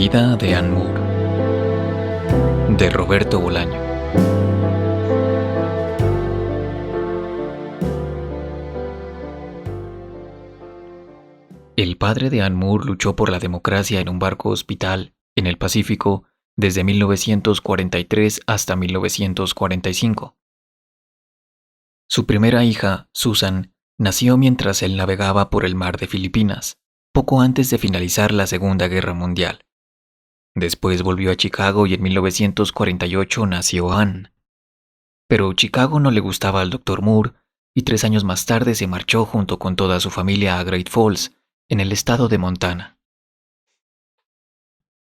Vida de Ann Moore, de Roberto Bolaño. El padre de Ann Moore luchó por la democracia en un barco hospital en el Pacífico desde 1943 hasta 1945. Su primera hija, Susan, nació mientras él navegaba por el mar de Filipinas, poco antes de finalizar la Segunda Guerra Mundial. Después volvió a Chicago y en 1948 nació Ann. Pero Chicago no le gustaba al Dr. Moore y 3 años más tarde se marchó junto con toda su familia a Great Falls, en el estado de Montana.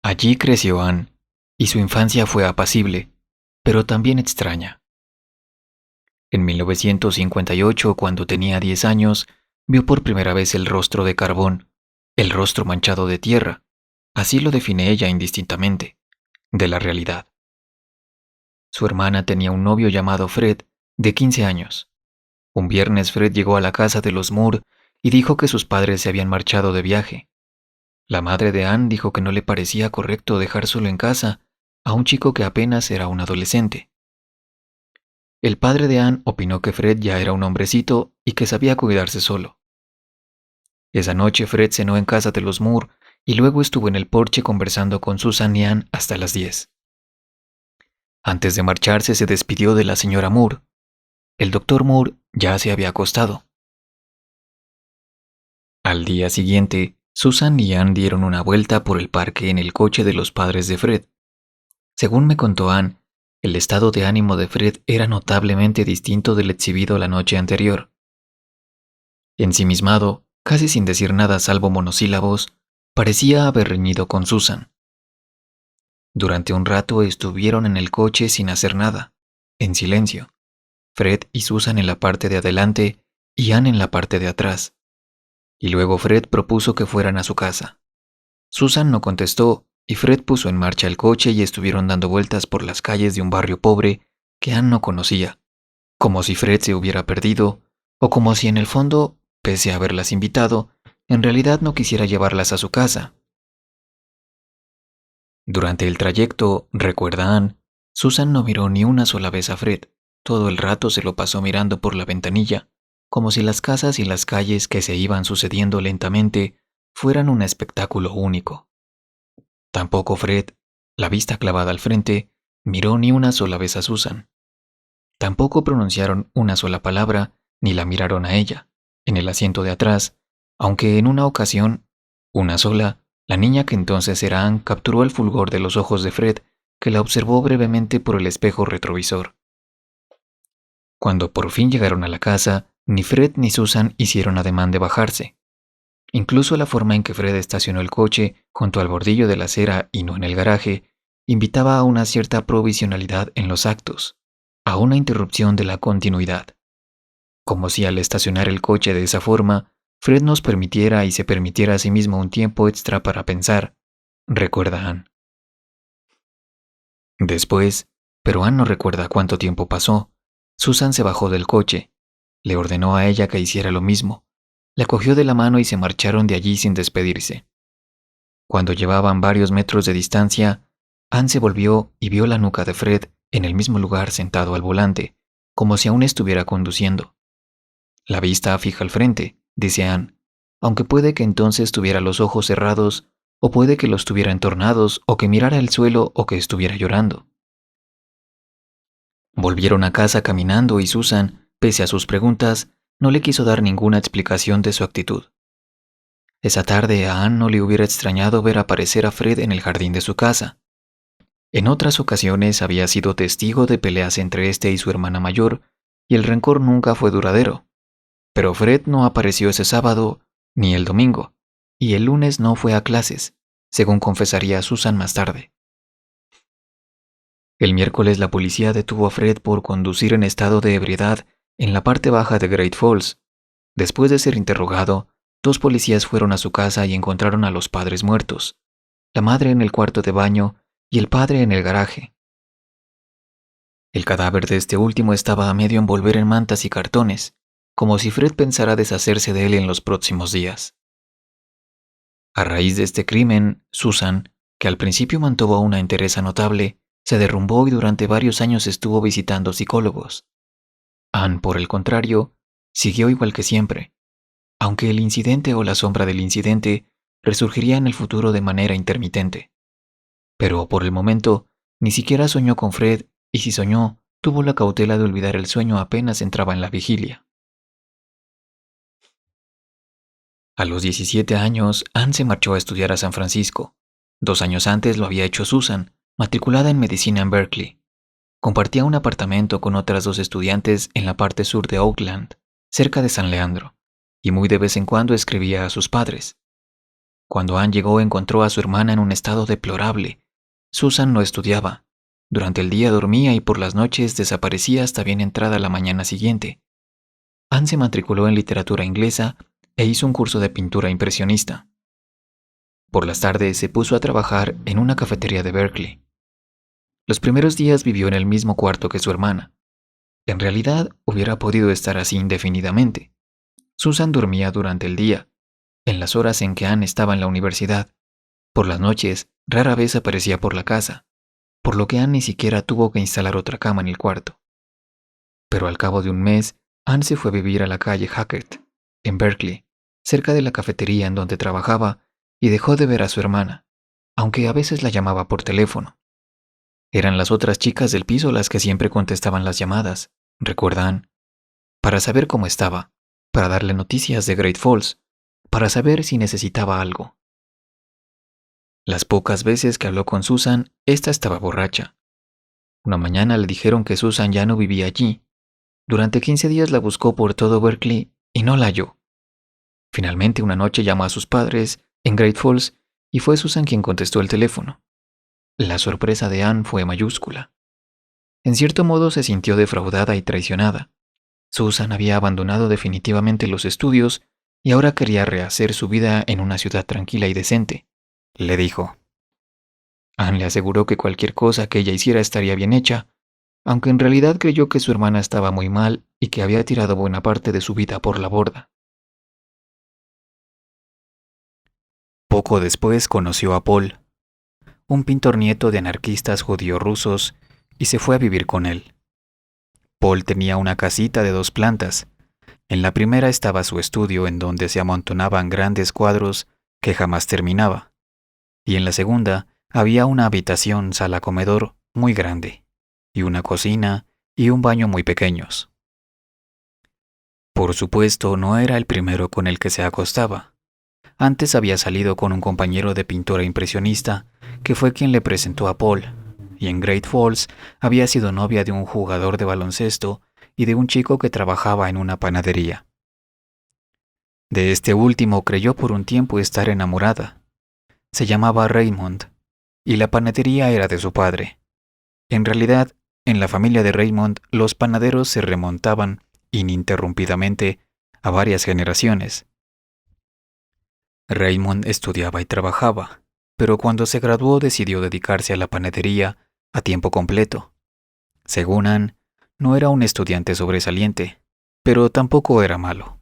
Allí creció Ann, y su infancia fue apacible, pero también extraña. En 1958, cuando tenía 10 años, vio por primera vez el rostro de carbón, el rostro manchado de tierra, así lo define ella indistintamente, de la realidad. Su hermana tenía un novio llamado Fred, de 15 años. Un viernes Fred llegó a la casa de los Moore y dijo que sus padres se habían marchado de viaje. La madre de Ann dijo que no le parecía correcto dejar solo en casa a un chico que apenas era un adolescente. El padre de Ann opinó que Fred ya era un hombrecito y que sabía cuidarse solo. Esa noche Fred cenó en casa de los Moore y luego estuvo en el porche conversando con Susan y Ann hasta las 10. Antes de marcharse se despidió de la señora Moore. El doctor Moore ya se había acostado. Al día siguiente, Susan y Ann dieron una vuelta por el parque en el coche de los padres de Fred. Según me contó Ann, el estado de ánimo de Fred era notablemente distinto del exhibido la noche anterior. Ensimismado, casi sin decir nada salvo monosílabos, parecía haber reñido con Susan. Durante un rato estuvieron en el coche sin hacer nada, en silencio. Fred y Susan en la parte de adelante y Ann en la parte de atrás. Y luego Fred propuso que fueran a su casa. Susan no contestó y Fred puso en marcha el coche y estuvieron dando vueltas por las calles de un barrio pobre que Ann no conocía, como si Fred se hubiera perdido o como si en el fondo, pese a haberlas invitado, en realidad no quisiera llevarlas a su casa. Durante el trayecto, recuerda Ann, Susan no miró ni una sola vez a Fred. Todo el rato se lo pasó mirando por la ventanilla, como si las casas y las calles que se iban sucediendo lentamente fueran un espectáculo único. Tampoco Fred, la vista clavada al frente, miró ni una sola vez a Susan. Tampoco pronunciaron una sola palabra ni la miraron a ella, en el asiento de atrás, aunque en una ocasión, una sola, la niña que entonces era Ann capturó el fulgor de los ojos de Fred, que la observó brevemente por el espejo retrovisor. Cuando por fin llegaron a la casa, ni Fred ni Susan hicieron ademán de bajarse. Incluso la forma en que Fred estacionó el coche junto al bordillo de la acera y no en el garaje, invitaba a una cierta provisionalidad en los actos, a una interrupción de la continuidad. Como si al estacionar el coche de esa forma, Fred nos permitiera y se permitiera a sí mismo un tiempo extra para pensar, recuerda Ann. Después, pero Ann no recuerda cuánto tiempo pasó, Susan se bajó del coche, le ordenó a ella que hiciera lo mismo, la cogió de la mano y se marcharon de allí sin despedirse. Cuando llevaban varios metros de distancia, Ann se volvió y vio la nuca de Fred en el mismo lugar sentado al volante, como si aún estuviera conduciendo. La vista fija al frente, dice Ann, aunque puede que entonces tuviera los ojos cerrados, o puede que los tuviera entornados, o que mirara el suelo, o que estuviera llorando. Volvieron a casa caminando y Susan, pese a sus preguntas, no le quiso dar ninguna explicación de su actitud. Esa tarde a Ann no le hubiera extrañado ver aparecer a Fred en el jardín de su casa. En otras ocasiones había sido testigo de peleas entre este y su hermana mayor, y el rencor nunca fue duradero. Pero Fred no apareció ese sábado ni el domingo, y el lunes no fue a clases, según confesaría Susan más tarde. El miércoles la policía detuvo a Fred por conducir en estado de ebriedad en la parte baja de Great Falls. Después de ser interrogado, 2 policías fueron a su casa y encontraron a los padres muertos, la madre en el cuarto de baño y el padre en el garaje. El cadáver de este último estaba a medio envolver en mantas y cartones, como si Fred pensara deshacerse de él en los próximos días. A raíz de este crimen, Susan, que al principio mantuvo una entereza notable, se derrumbó y durante varios años estuvo visitando psicólogos. Anne, por el contrario, siguió igual que siempre, aunque el incidente o la sombra del incidente resurgiría en el futuro de manera intermitente. Pero por el momento, ni siquiera soñó con Fred, y si soñó, tuvo la cautela de olvidar el sueño apenas entraba en la vigilia. A los 17 años, Anne se marchó a estudiar a San Francisco. 2 años antes lo había hecho Susan, matriculada en medicina en Berkeley. Compartía un apartamento con otras 2 estudiantes en la parte sur de Oakland, cerca de San Leandro, y muy de vez en cuando escribía a sus padres. Cuando Anne llegó, encontró a su hermana en un estado deplorable. Susan no estudiaba. Durante el día dormía y por las noches desaparecía hasta bien entrada la mañana siguiente. Anne se matriculó en literatura inglesa e hizo un curso de pintura impresionista. Por las tardes se puso a trabajar en una cafetería de Berkeley. Los primeros días vivió en el mismo cuarto que su hermana. En realidad, hubiera podido estar así indefinidamente. Susan dormía durante el día, en las horas en que Anne estaba en la universidad. Por las noches, rara vez aparecía por la casa, por lo que Anne ni siquiera tuvo que instalar otra cama en el cuarto. Pero al cabo de un mes, Anne se fue a vivir a la calle Hackett, en Berkeley, cerca de la cafetería en donde trabajaba, y dejó de ver a su hermana, aunque a veces la llamaba por teléfono. Eran las otras chicas del piso las que siempre contestaban las llamadas, recuerda Anne, para saber cómo estaba, para darle noticias de Great Falls, para saber si necesitaba algo. Las pocas veces que habló con Susan, ésta estaba borracha. Una mañana le dijeron que Susan ya no vivía allí. Durante 15 días la buscó por todo Berkeley y no la halló. Finalmente una noche llamó a sus padres en Great Falls y fue Susan quien contestó el teléfono. La sorpresa de Anne fue mayúscula. En cierto modo se sintió defraudada y traicionada. Susan había abandonado definitivamente los estudios y ahora quería rehacer su vida en una ciudad tranquila y decente, le dijo. Anne le aseguró que cualquier cosa que ella hiciera estaría bien hecha, aunque en realidad creyó que su hermana estaba muy mal y que había tirado buena parte de su vida por la borda. Poco después conoció a Paul, un pintor nieto de anarquistas judío-rusos, y se fue a vivir con él. Paul tenía una casita de 2 plantas. En la primera estaba su estudio en donde se amontonaban grandes cuadros que jamás terminaba, y en la segunda había una habitación sala-comedor muy grande, y una cocina y un baño muy pequeños. Por supuesto, no era el primero con el que se acostaba. Antes había salido con un compañero de pintura impresionista, que fue quien le presentó a Paul, y en Great Falls había sido novia de un jugador de baloncesto y de un chico que trabajaba en una panadería. De este último creyó por un tiempo estar enamorada. Se llamaba Raymond, y la panadería era de su padre. En realidad, en la familia de Raymond, los panaderos se remontaban ininterrumpidamente a varias generaciones. Raymond estudiaba y trabajaba, pero cuando se graduó decidió dedicarse a la panadería a tiempo completo. Según Anne, no era un estudiante sobresaliente, pero tampoco era malo.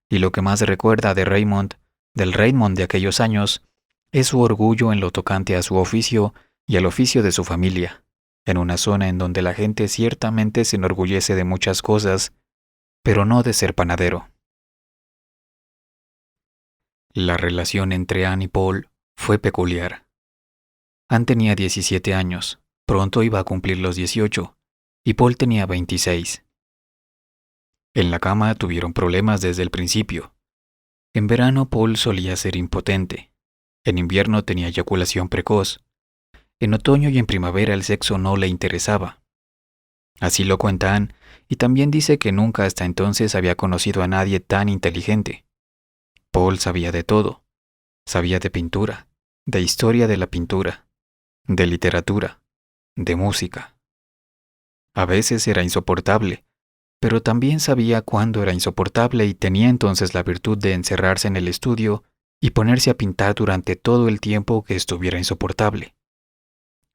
Y lo que más recuerda de Raymond, del Raymond de aquellos años, es su orgullo en lo tocante a su oficio y al oficio de su familia, en una zona en donde la gente ciertamente se enorgullece de muchas cosas, pero no de ser panadero. La relación entre Anne y Paul fue peculiar. Anne tenía 17 años, pronto iba a cumplir los 18, y Paul tenía 26. En la cama tuvieron problemas desde el principio. En verano Paul solía ser impotente. En invierno tenía eyaculación precoz. En otoño y en primavera el sexo no le interesaba. Así lo cuenta Anne, y también dice que nunca hasta entonces había conocido a nadie tan inteligente. Paul sabía de todo. Sabía de pintura, de historia de la pintura, de literatura, de música. A veces era insoportable, pero también sabía cuándo era insoportable y tenía entonces la virtud de encerrarse en el estudio y ponerse a pintar durante todo el tiempo que estuviera insoportable.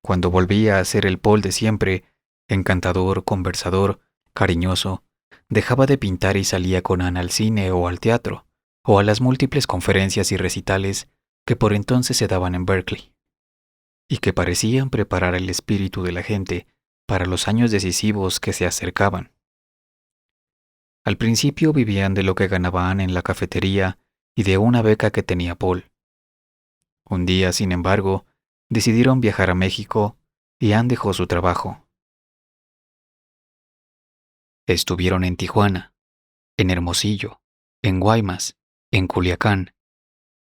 Cuando volvía a ser el Paul de siempre, encantador, conversador, cariñoso, dejaba de pintar y salía con Anne al cine o al teatro, o a las múltiples conferencias y recitales que por entonces se daban en Berkeley. y que parecían preparar el espíritu de la gente para los años decisivos que se acercaban. Al principio vivían de lo que ganaban en la cafetería y de una beca que tenía Paul. Un día, sin embargo, decidieron viajar a México y Ann dejó su trabajo. Estuvieron en Tijuana, en Hermosillo, en Guaymas, en Culiacán,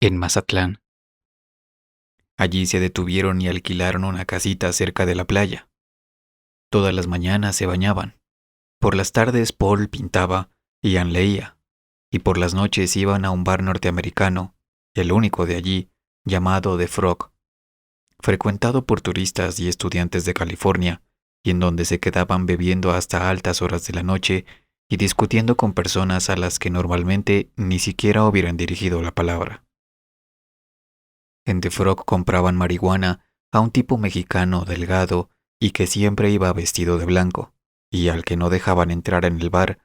en Mazatlán. Allí se detuvieron y alquilaron una casita cerca de la playa. Todas las mañanas se bañaban. Por las tardes Paul pintaba y Ann leía, y por las noches iban a un bar norteamericano, el único de allí, llamado The Frog, frecuentado por turistas y estudiantes de California, y en donde se quedaban bebiendo hasta altas horas de la noche y discutiendo con personas a las que normalmente ni siquiera hubieran dirigido la palabra. En The Frog compraban marihuana a un tipo mexicano delgado y que siempre iba vestido de blanco, y al que no dejaban entrar en el bar,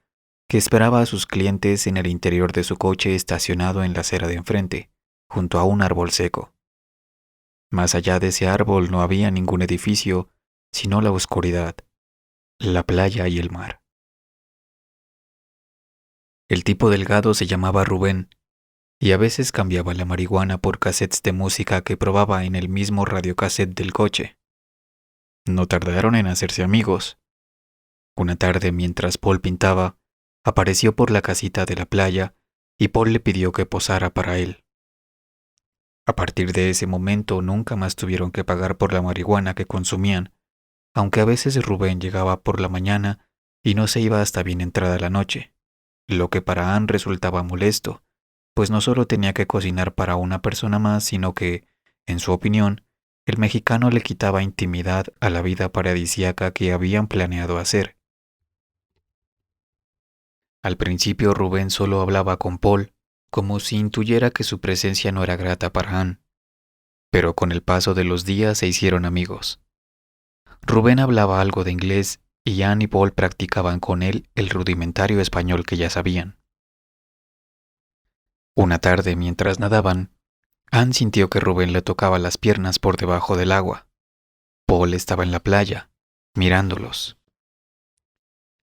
que esperaba a sus clientes en el interior de su coche estacionado en la acera de enfrente, junto a un árbol seco. Más allá de ese árbol no había ningún edificio, sino la oscuridad, la playa y el mar. El tipo delgado se llamaba Rubén, y a veces cambiaba la marihuana por cassettes de música que probaba en el mismo radiocassette del coche. No tardaron en hacerse amigos. Una tarde, mientras Paul pintaba, apareció por la casita de la playa y Paul le pidió que posara para él. A partir de ese momento nunca más tuvieron que pagar por la marihuana que consumían, aunque a veces Rubén llegaba por la mañana y no se iba hasta bien entrada la noche, lo que para Ann resultaba molesto, pues no solo tenía que cocinar para una persona más, sino que, en su opinión, el mexicano le quitaba intimidad a la vida paradisíaca que habían planeado hacer. Al principio Rubén solo hablaba con Paul, como si intuyera que su presencia no era grata para Ann, pero con el paso de los días se hicieron amigos. Rubén hablaba algo de inglés y Ann y Paul practicaban con él el rudimentario español que ya sabían. Una tarde, mientras nadaban, Ann sintió que Rubén le tocaba las piernas por debajo del agua. Paul estaba en la playa, mirándolos.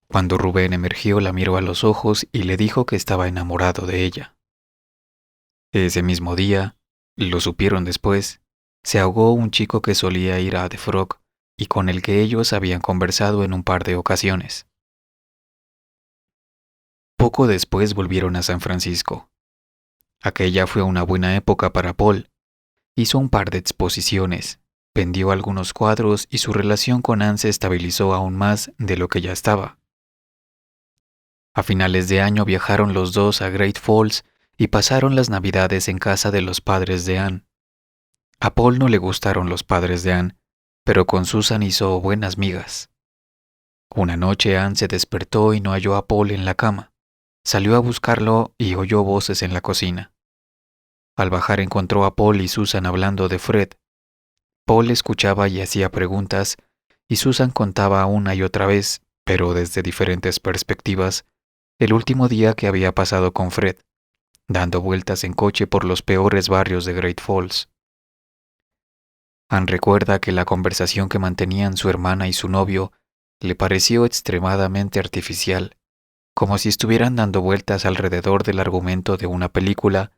Cuando Rubén emergió, la miró a los ojos y le dijo que estaba enamorado de ella. Ese mismo día, lo supieron después, se ahogó un chico que solía ir a The Frog y con el que ellos habían conversado en un par de ocasiones. Poco después volvieron a San Francisco. Aquella fue una buena época para Paul. Hizo un par de exposiciones, vendió algunos cuadros y su relación con Ann se estabilizó aún más de lo que ya estaba. A finales de año viajaron los dos a Great Falls y pasaron las Navidades en casa de los padres de Ann. A Paul no le gustaron los padres de Ann, pero con Susan hizo buenas migas. Una noche Ann se despertó y no halló a Paul en la cama. Salió a buscarlo y oyó voces en la cocina. Al bajar encontró a Paul y Susan hablando de Fred. Paul escuchaba y hacía preguntas, y Susan contaba una y otra vez, pero desde diferentes perspectivas, el último día que había pasado con Fred, dando vueltas en coche por los peores barrios de Great Falls. Ann recuerda que la conversación que mantenían su hermana y su novio le pareció extremadamente artificial, como si estuvieran dando vueltas alrededor del argumento de una película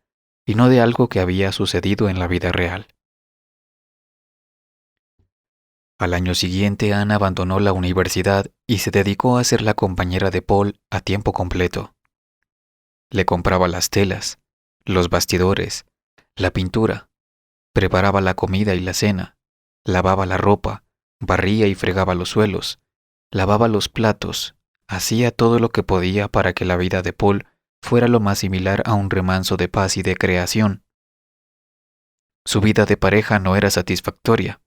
y no de algo que había sucedido en la vida real. Al año siguiente, Ann abandonó la universidad y se dedicó a ser la compañera de Paul a tiempo completo. Le compraba las telas, los bastidores, la pintura, preparaba la comida y la cena, lavaba la ropa, barría y fregaba los suelos, lavaba los platos, hacía todo lo que podía para que la vida de Paul fuera lo más similar a un remanso de paz y de creación. Su vida de pareja no era satisfactoria.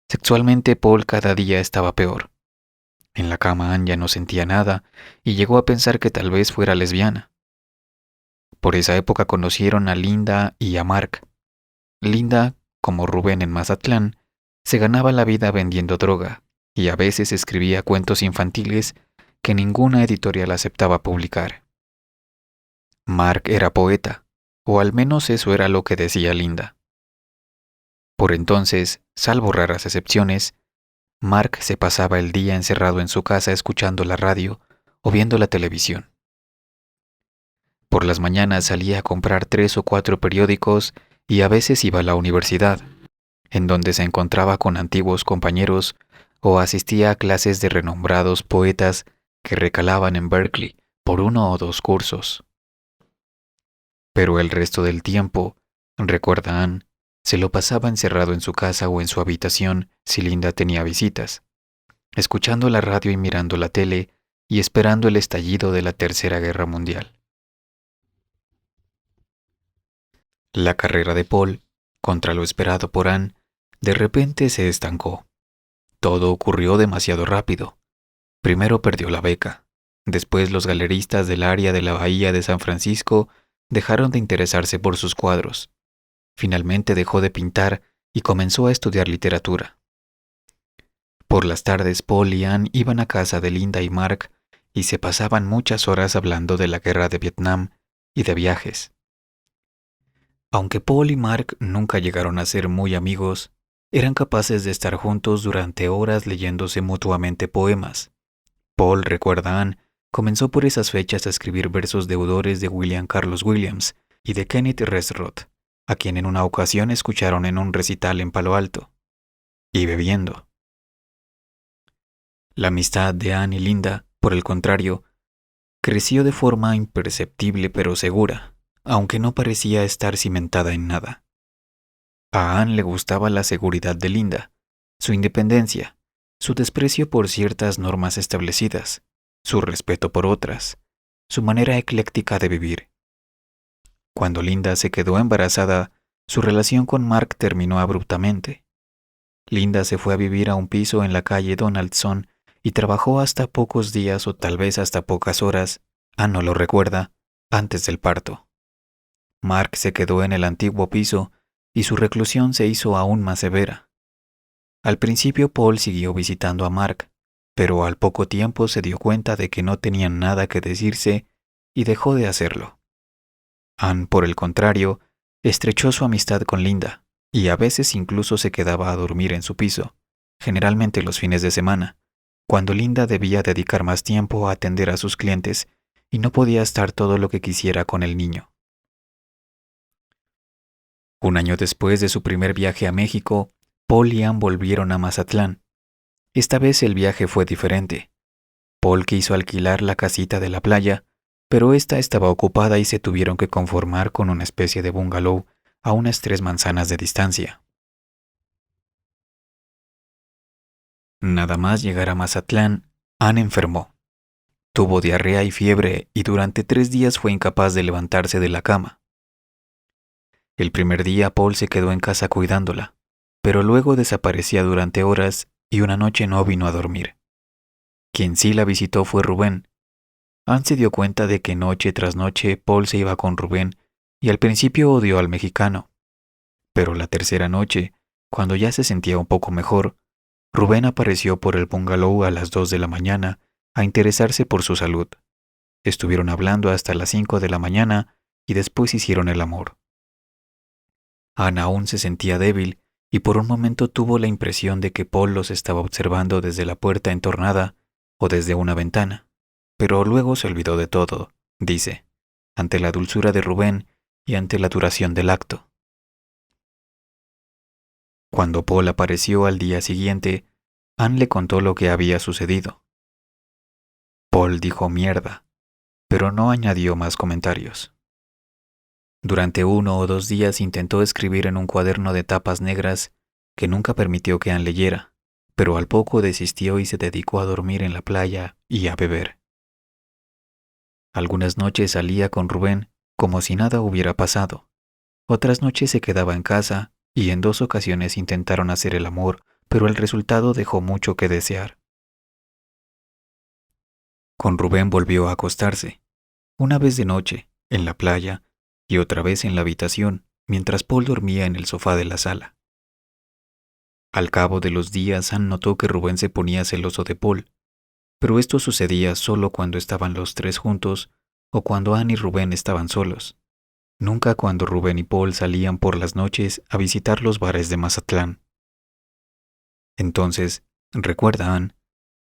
Sexualmente Paul cada día estaba peor. En la cama Ann ya no sentía nada y llegó a pensar que tal vez fuera lesbiana. Por esa época conocieron a Linda y a Mark. Linda, como Rubén en Mazatlán, se ganaba la vida vendiendo droga y a veces escribía cuentos infantiles que ninguna editorial aceptaba publicar. Mark era poeta, o al menos eso era lo que decía Linda. Por entonces, salvo raras excepciones, Mark se pasaba el día encerrado en su casa escuchando la radio o viendo la televisión. Por las mañanas salía a comprar 3 o 4 periódicos y a veces iba a la universidad, en donde se encontraba con antiguos compañeros o asistía a clases de renombrados poetas que recalaban en Berkeley por 1 o 2 cursos. Pero el resto del tiempo, recuerda Anne, se lo pasaba encerrado en su casa o en su habitación si Linda tenía visitas, escuchando la radio y mirando la tele y esperando el estallido de la Tercera Guerra Mundial. La carrera de Paul, contra lo esperado por Anne, de repente se estancó. Todo ocurrió demasiado rápido. Primero perdió la beca. Después los galeristas del área de la bahía de San Francisco dejaron de interesarse por sus cuadros. Finalmente dejó de pintar y comenzó a estudiar literatura. Por las tardes Paul y Anne iban a casa de Linda y Mark y se pasaban muchas horas hablando de la guerra de Vietnam y de viajes. Aunque Paul y Mark nunca llegaron a ser muy amigos, eran capaces de estar juntos durante horas leyéndose mutuamente poemas. Paul, recuerda Anne, comenzó por esas fechas a escribir versos deudores de William Carlos Williams y de Kenneth Resroth, a quien en una ocasión escucharon en un recital en Palo Alto, y bebiendo. La amistad de Anne y Linda, por el contrario, creció de forma imperceptible pero segura, aunque no parecía estar cimentada en nada. A Anne le gustaba la seguridad de Linda, su independencia, su desprecio por ciertas normas establecidas, su respeto por otras, su manera ecléctica de vivir. Cuando Linda se quedó embarazada, su relación con Mark terminó abruptamente. Linda se fue a vivir a un piso en la calle Donaldson y trabajó hasta pocos días o tal vez hasta pocas horas, Anne no lo recuerda, antes del parto. Mark se quedó en el antiguo piso y su reclusión se hizo aún más severa. Al principio Paul siguió visitando a Mark, pero al poco tiempo se dio cuenta de que no tenían nada que decirse y dejó de hacerlo. Anne, por el contrario, estrechó su amistad con Linda y a veces incluso se quedaba a dormir en su piso, generalmente los fines de semana, cuando Linda debía dedicar más tiempo a atender a sus clientes y no podía estar todo lo que quisiera con el niño. Un año después de su primer viaje a México, Paul y Anne volvieron a Mazatlán. Esta vez el viaje fue diferente. Paul quiso alquilar la casita de la playa, pero esta estaba ocupada y se tuvieron que conformar con una especie de bungalow a unas 3 manzanas de distancia. Nada más llegar a Mazatlán, Anne enfermó. Tuvo diarrea y fiebre y durante 3 días fue incapaz de levantarse de la cama. El primer día Paul se quedó en casa cuidándola, pero luego desaparecía durante horas y una noche no vino a dormir. Quien sí la visitó fue Rubén. Anne se dio cuenta de que noche tras noche Paul se iba con Rubén y al principio odió al mexicano. Pero la tercera noche, cuando ya se sentía un poco mejor, Rubén apareció por el bungalow a las 2 de la mañana a interesarse por su salud. Estuvieron hablando hasta las 5 de la mañana y después hicieron el amor. Anne aún se sentía débil y por un momento tuvo la impresión de que Paul los estaba observando desde la puerta entornada o desde una ventana, pero luego se olvidó de todo, dice, ante la dulzura de Rubén y ante la duración del acto. Cuando Paul apareció al día siguiente, Anne le contó lo que había sucedido. Paul dijo mierda, pero no añadió más comentarios. Durante 1 o 2 días intentó escribir en un cuaderno de tapas negras que nunca permitió que Anne leyera, pero al poco desistió y se dedicó a dormir en la playa y a beber. Algunas noches salía con Rubén como si nada hubiera pasado. Otras noches se quedaba en casa y en 2 ocasiones intentaron hacer el amor, pero el resultado dejó mucho que desear. Con Rubén volvió a acostarse, una vez de noche, en la playa, y otra vez en la habitación, mientras Paul dormía en el sofá de la sala. Al cabo de los días, Anne notó que Rubén se ponía celoso de Paul, pero esto sucedía solo cuando estaban los 3 juntos o cuando Anne y Rubén estaban solos. Nunca cuando Rubén y Paul salían por las noches a visitar los bares de Mazatlán. Entonces, recuerda Ann,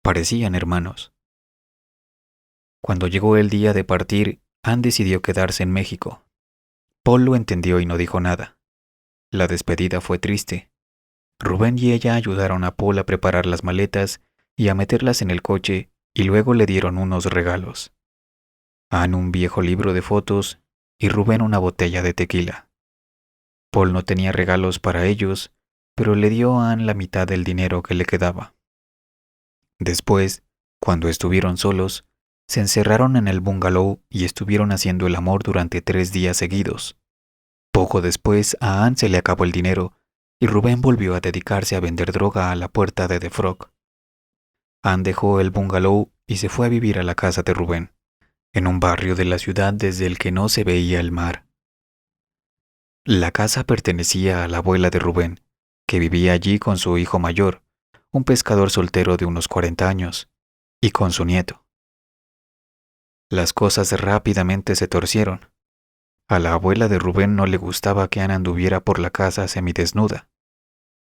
parecían hermanos. Cuando llegó el día de partir, Ann decidió quedarse en México. Paul lo entendió y no dijo nada. La despedida fue triste. Rubén y ella ayudaron a Paul a preparar las maletas y a meterlas en el coche y luego le dieron unos regalos. Ann un viejo libro de fotos y Rubén una botella de tequila. Paul no tenía regalos para ellos, pero le dio a Ann la mitad del dinero que le quedaba. Después, cuando estuvieron solos, se encerraron en el bungalow y estuvieron haciendo el amor durante 3 días seguidos. Poco después a Ann se le acabó el dinero y Rubén volvió a dedicarse a vender droga a la puerta de The Frog. Ann dejó el bungalow y se fue a vivir a la casa de Rubén, en un barrio de la ciudad desde el que no se veía el mar. La casa pertenecía a la abuela de Rubén, que vivía allí con su hijo mayor, un pescador soltero de unos 40 años, y con su nieto. Las cosas rápidamente se torcieron. A la abuela de Rubén no le gustaba que Ana anduviera por la casa semidesnuda.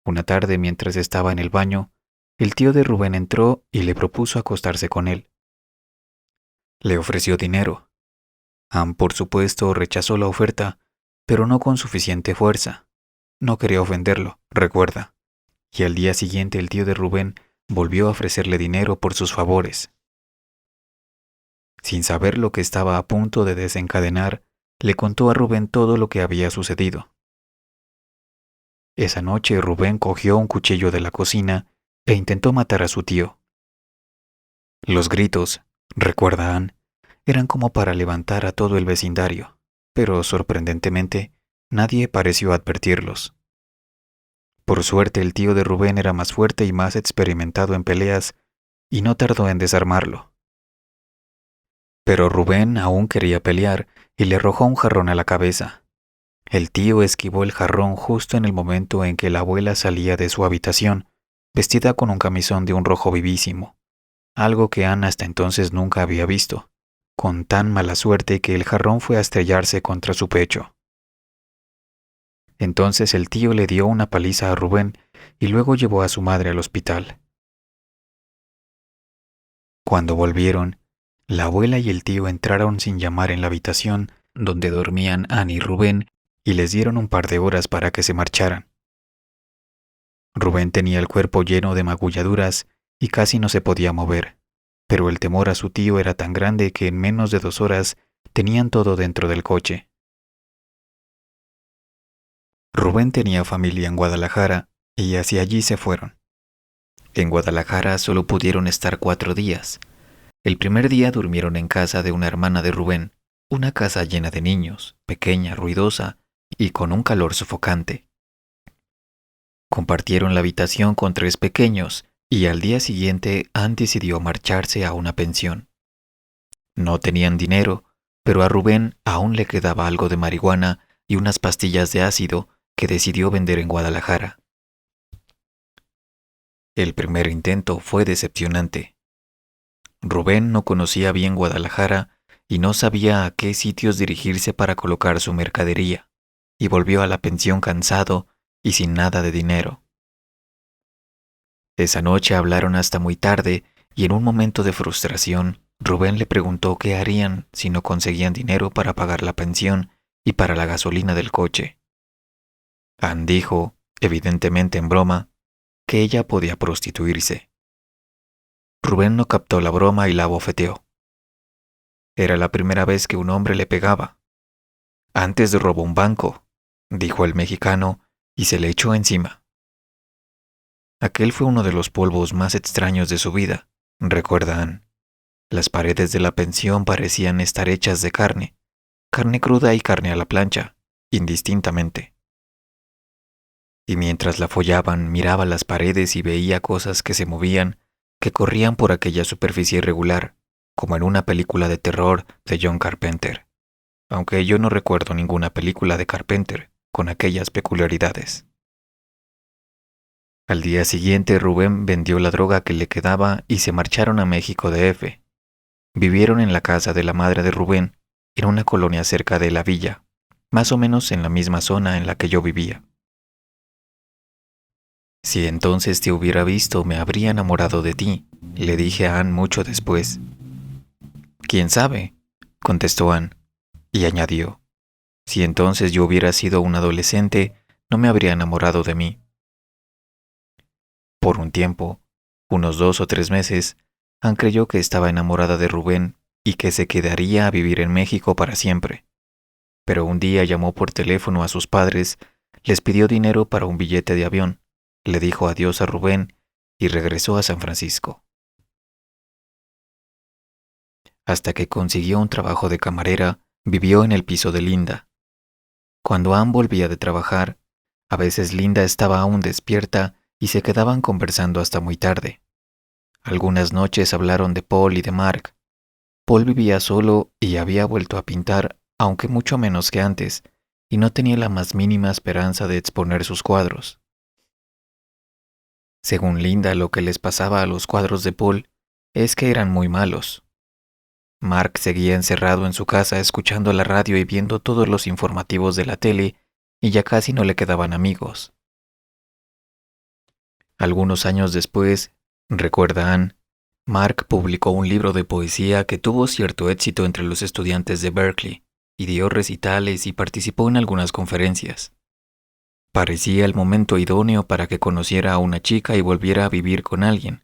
Una tarde, mientras estaba en el baño, el tío de Rubén entró y le propuso acostarse con él. Le ofreció dinero. Ann, por supuesto, rechazó la oferta, pero no con suficiente fuerza. No quería ofenderlo, recuerda. Y al día siguiente el tío de Rubén volvió a ofrecerle dinero por sus favores. Sin saber lo que estaba a punto de desencadenar, le contó a Rubén todo lo que había sucedido. Esa noche Rubén cogió un cuchillo de la cocina e intentó matar a su tío. Los gritos, recuerda Ann, eran como para levantar a todo el vecindario, pero sorprendentemente nadie pareció advertirlos. Por suerte el tío de Rubén era más fuerte y más experimentado en peleas y no tardó en desarmarlo. Pero Rubén aún quería pelear y le arrojó un jarrón a la cabeza. El tío esquivó el jarrón justo en el momento en que la abuela salía de su habitación, vestida con un camisón de un rojo vivísimo, algo que Ana hasta entonces nunca había visto, con tan mala suerte que el jarrón fue a estrellarse contra su pecho. Entonces el tío le dio una paliza a Rubén y luego llevó a su madre al hospital. Cuando volvieron, la abuela y el tío entraron sin llamar en la habitación donde dormían Ann y Rubén y les dieron un par de horas para que se marcharan. Rubén tenía el cuerpo lleno de magulladuras y casi no se podía mover, pero el temor a su tío era tan grande que en menos de 2 horas tenían todo dentro del coche. Rubén tenía familia en Guadalajara y hacia allí se fueron. En Guadalajara solo pudieron estar 4 días. El primer día durmieron en casa de una hermana de Rubén, una casa llena de niños, pequeña, ruidosa y con un calor sofocante. Compartieron la habitación con 3 pequeños y al día siguiente Ann decidió marcharse a una pensión. No tenían dinero, pero a Rubén aún le quedaba algo de marihuana y unas pastillas de ácido que decidió vender en Guadalajara. El primer intento fue decepcionante. Rubén no conocía bien Guadalajara y no sabía a qué sitios dirigirse para colocar su mercadería, y volvió a la pensión cansado y sin nada de dinero. Esa noche hablaron hasta muy tarde y en un momento de frustración, Rubén le preguntó qué harían si no conseguían dinero para pagar la pensión y para la gasolina del coche. Ann dijo, evidentemente en broma, que ella podía prostituirse. Rubén no captó la broma y la abofeteó. Era la primera vez que un hombre le pegaba. Antes robó un banco, dijo el mexicano, y se le echó encima. Aquel fue uno de los polvos más extraños de su vida, recuerda Ann. Las paredes de la pensión parecían estar hechas de carne cruda y carne a la plancha, indistintamente. Y mientras la follaban, miraba las paredes y veía cosas que se movían, que corrían por aquella superficie irregular, como en una película de terror de John Carpenter, aunque yo no recuerdo ninguna película de Carpenter con aquellas peculiaridades. Al día siguiente Rubén vendió la droga que le quedaba y se marcharon a México DF. Vivieron en la casa de la madre de Rubén, en una colonia cerca de la villa, más o menos en la misma zona en la que yo vivía. Si entonces te hubiera visto, me habría enamorado de ti, le dije a Anne mucho después. ¿Quién sabe?, contestó Anne, y añadió, si entonces yo hubiera sido un adolescente, no me habría enamorado de mí. Por un tiempo, unos 2 o 3 meses, Anne creyó que estaba enamorada de Rubén y que se quedaría a vivir en México para siempre. Pero un día llamó por teléfono a sus padres, les pidió dinero para un billete de avión, le dijo adiós a Rubén y regresó a San Francisco. Hasta que consiguió un trabajo de camarera, vivió en el piso de Linda. Cuando Anne volvía de trabajar, a veces Linda estaba aún despierta y se quedaban conversando hasta muy tarde. Algunas noches hablaron de Paul y de Mark. Paul vivía solo y había vuelto a pintar, aunque mucho menos que antes, y no tenía la más mínima esperanza de exponer sus cuadros. Según Linda, lo que les pasaba a los cuadros de Paul es que eran muy malos. Mark seguía encerrado en su casa escuchando la radio y viendo todos los informativos de la tele y ya casi no le quedaban amigos. Algunos años después, recuerda Anne, Mark publicó un libro de poesía que tuvo cierto éxito entre los estudiantes de Berkeley y dio recitales y participó en algunas conferencias. Parecía el momento idóneo para que conociera a una chica y volviera a vivir con alguien,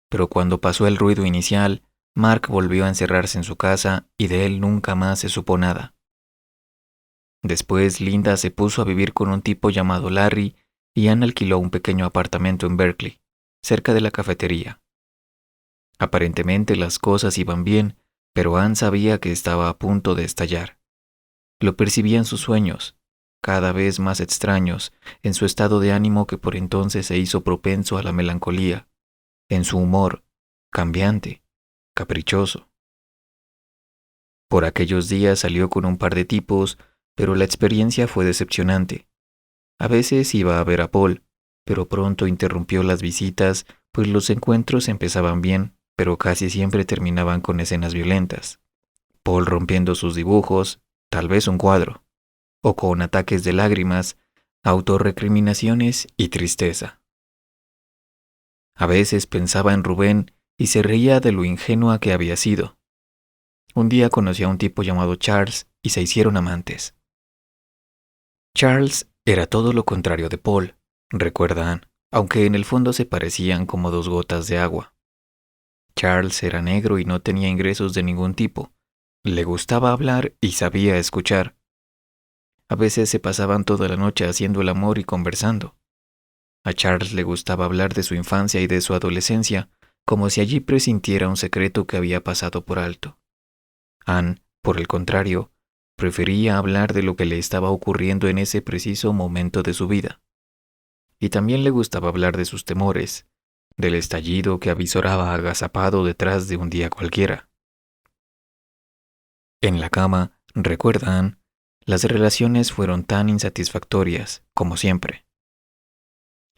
pero cuando pasó el ruido inicial, Mark volvió a encerrarse en su casa y de él nunca más se supo nada. Después Linda se puso a vivir con un tipo llamado Larry y Anne alquiló un pequeño apartamento en Berkeley, cerca de la cafetería. Aparentemente las cosas iban bien, pero Anne sabía que estaba a punto de estallar. Lo percibía en sus sueños, cada vez más extraños, en su estado de ánimo que por entonces se hizo propenso a la melancolía, en su humor, cambiante, caprichoso. Por aquellos días salió con un par de tipos, pero la experiencia fue decepcionante. A veces iba a ver a Paul, pero pronto interrumpió las visitas, pues los encuentros empezaban bien, pero casi siempre terminaban con escenas violentas. Paul rompiendo sus dibujos, tal vez un cuadro, o con ataques de lágrimas, autorrecriminaciones y tristeza. A veces pensaba en Rubén y se reía de lo ingenua que había sido. Un día conoció a un tipo llamado Charles y se hicieron amantes. Charles era todo lo contrario de Paul, recuerda Anne, aunque en el fondo se parecían como dos gotas de agua. Charles era negro y no tenía ingresos de ningún tipo. Le gustaba hablar y sabía escuchar. A veces se pasaban toda la noche haciendo el amor y conversando. A Charles le gustaba hablar de su infancia y de su adolescencia, como si allí presintiera un secreto que había pasado por alto. Anne, por el contrario, prefería hablar de lo que le estaba ocurriendo en ese preciso momento de su vida. Y también le gustaba hablar de sus temores, del estallido que avisoraba agazapado detrás de un día cualquiera. En la cama, recuerdan, las relaciones fueron tan insatisfactorias como siempre.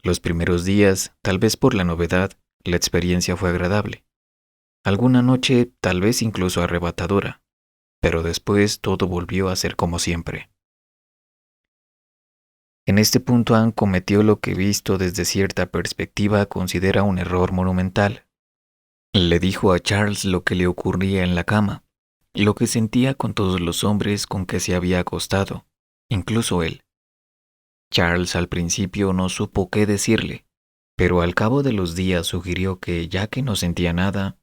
Los primeros días, tal vez por la novedad, la experiencia fue agradable. Alguna noche, tal vez incluso arrebatadora, pero después todo volvió a ser como siempre. En este punto Anne cometió lo que visto desde cierta perspectiva considera un error monumental. Le dijo a Charles lo que le ocurría en la cama, lo que sentía con todos los hombres con que se había acostado, incluso él. Charles al principio no supo qué decirle, pero al cabo de los días sugirió que, ya que no sentía nada,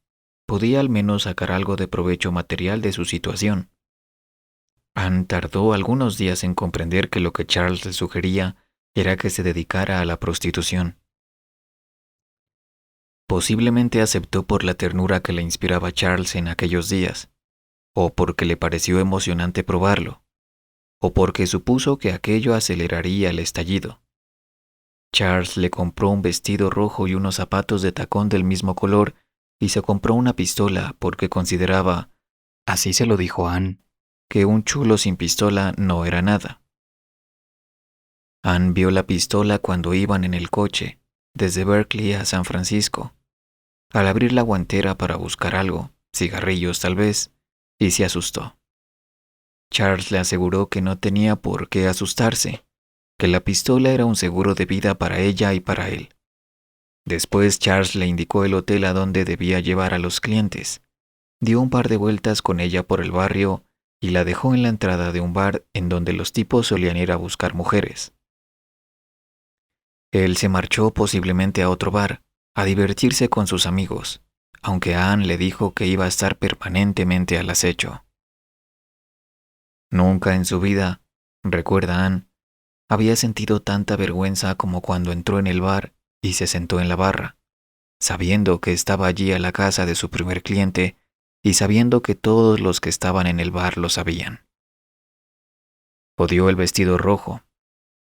podía al menos sacar algo de provecho material de su situación. Anne tardó algunos días en comprender que lo que Charles le sugería era que se dedicara a la prostitución. Posiblemente aceptó por la ternura que le inspiraba Charles en aquellos días, o porque le pareció emocionante probarlo, o porque supuso que aquello aceleraría el estallido. Charles le compró un vestido rojo y unos zapatos de tacón del mismo color y se compró una pistola porque consideraba, así se lo dijo Anne, que un chulo sin pistola no era nada. Anne vio la pistola cuando iban en el coche, desde Berkeley a San Francisco, al abrir la guantera para buscar algo, cigarrillos tal vez, y se asustó. Charles le aseguró que no tenía por qué asustarse, que la pistola era un seguro de vida para ella y para él. Después Charles le indicó el hotel a donde debía llevar a los clientes. Dio un par de vueltas con ella por el barrio y la dejó en la entrada de un bar en donde los tipos solían ir a buscar mujeres. Él se marchó posiblemente a otro bar, a divertirse con sus amigos, aunque Anne le dijo que iba a estar permanentemente al acecho. Nunca en su vida, recuerda Anne, había sentido tanta vergüenza como cuando entró en el bar y se sentó en la barra, sabiendo que estaba allí a la casa de su primer cliente y sabiendo que todos los que estaban en el bar lo sabían. Odió el vestido rojo,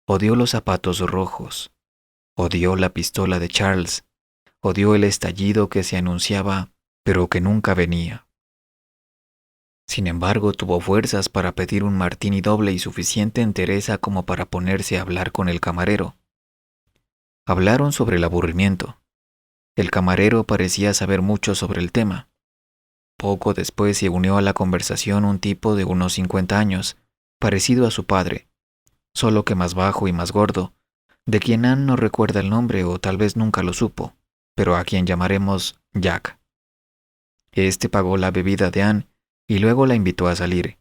odió los zapatos rojos, odió la pistola de Charles, odió el estallido que se anunciaba, pero que nunca venía. Sin embargo, tuvo fuerzas para pedir un martini doble y suficiente entereza como para ponerse a hablar con el camarero. Hablaron sobre el aburrimiento. El camarero parecía saber mucho sobre el tema. Poco después se unió a la conversación un tipo de unos 50 años, parecido a su padre, solo que más bajo y más gordo, de quien Anne no recuerda el nombre o tal vez nunca lo supo, pero a quien llamaremos Jack. Este pagó la bebida de Anne y luego la invitó a salir.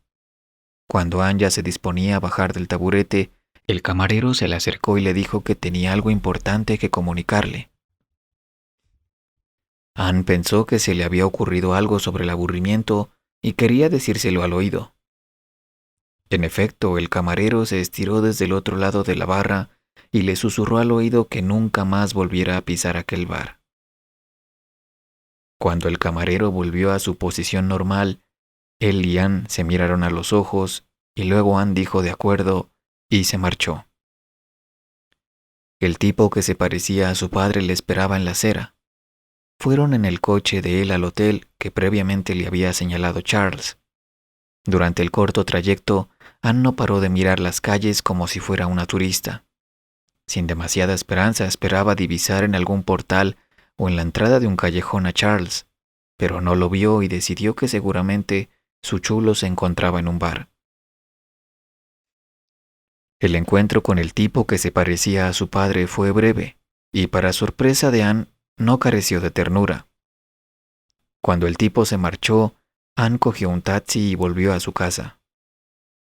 Cuando Anne ya se disponía a bajar del taburete, el camarero se le acercó y le dijo que tenía algo importante que comunicarle. Anne pensó que se le había ocurrido algo sobre el aburrimiento y quería decírselo al oído. En efecto, el camarero se estiró desde el otro lado de la barra y le susurró al oído que nunca más volviera a pisar aquel bar. Cuando el camarero volvió a su posición normal, él y Anne se miraron a los ojos y luego Anne dijo de acuerdo y se marchó. El tipo que se parecía a su padre le esperaba en la acera. Fueron en el coche de él al hotel que previamente le había señalado Charles. Durante el corto trayecto, Anne no paró de mirar las calles como si fuera una turista. Sin demasiada esperanza esperaba divisar en algún portal o en la entrada de un callejón a Charles, pero no lo vio y decidió que seguramente su chulo se encontraba en un bar. El encuentro con el tipo que se parecía a su padre fue breve, y para sorpresa de Anne, no careció de ternura. Cuando el tipo se marchó, Anne cogió un taxi y volvió a su casa.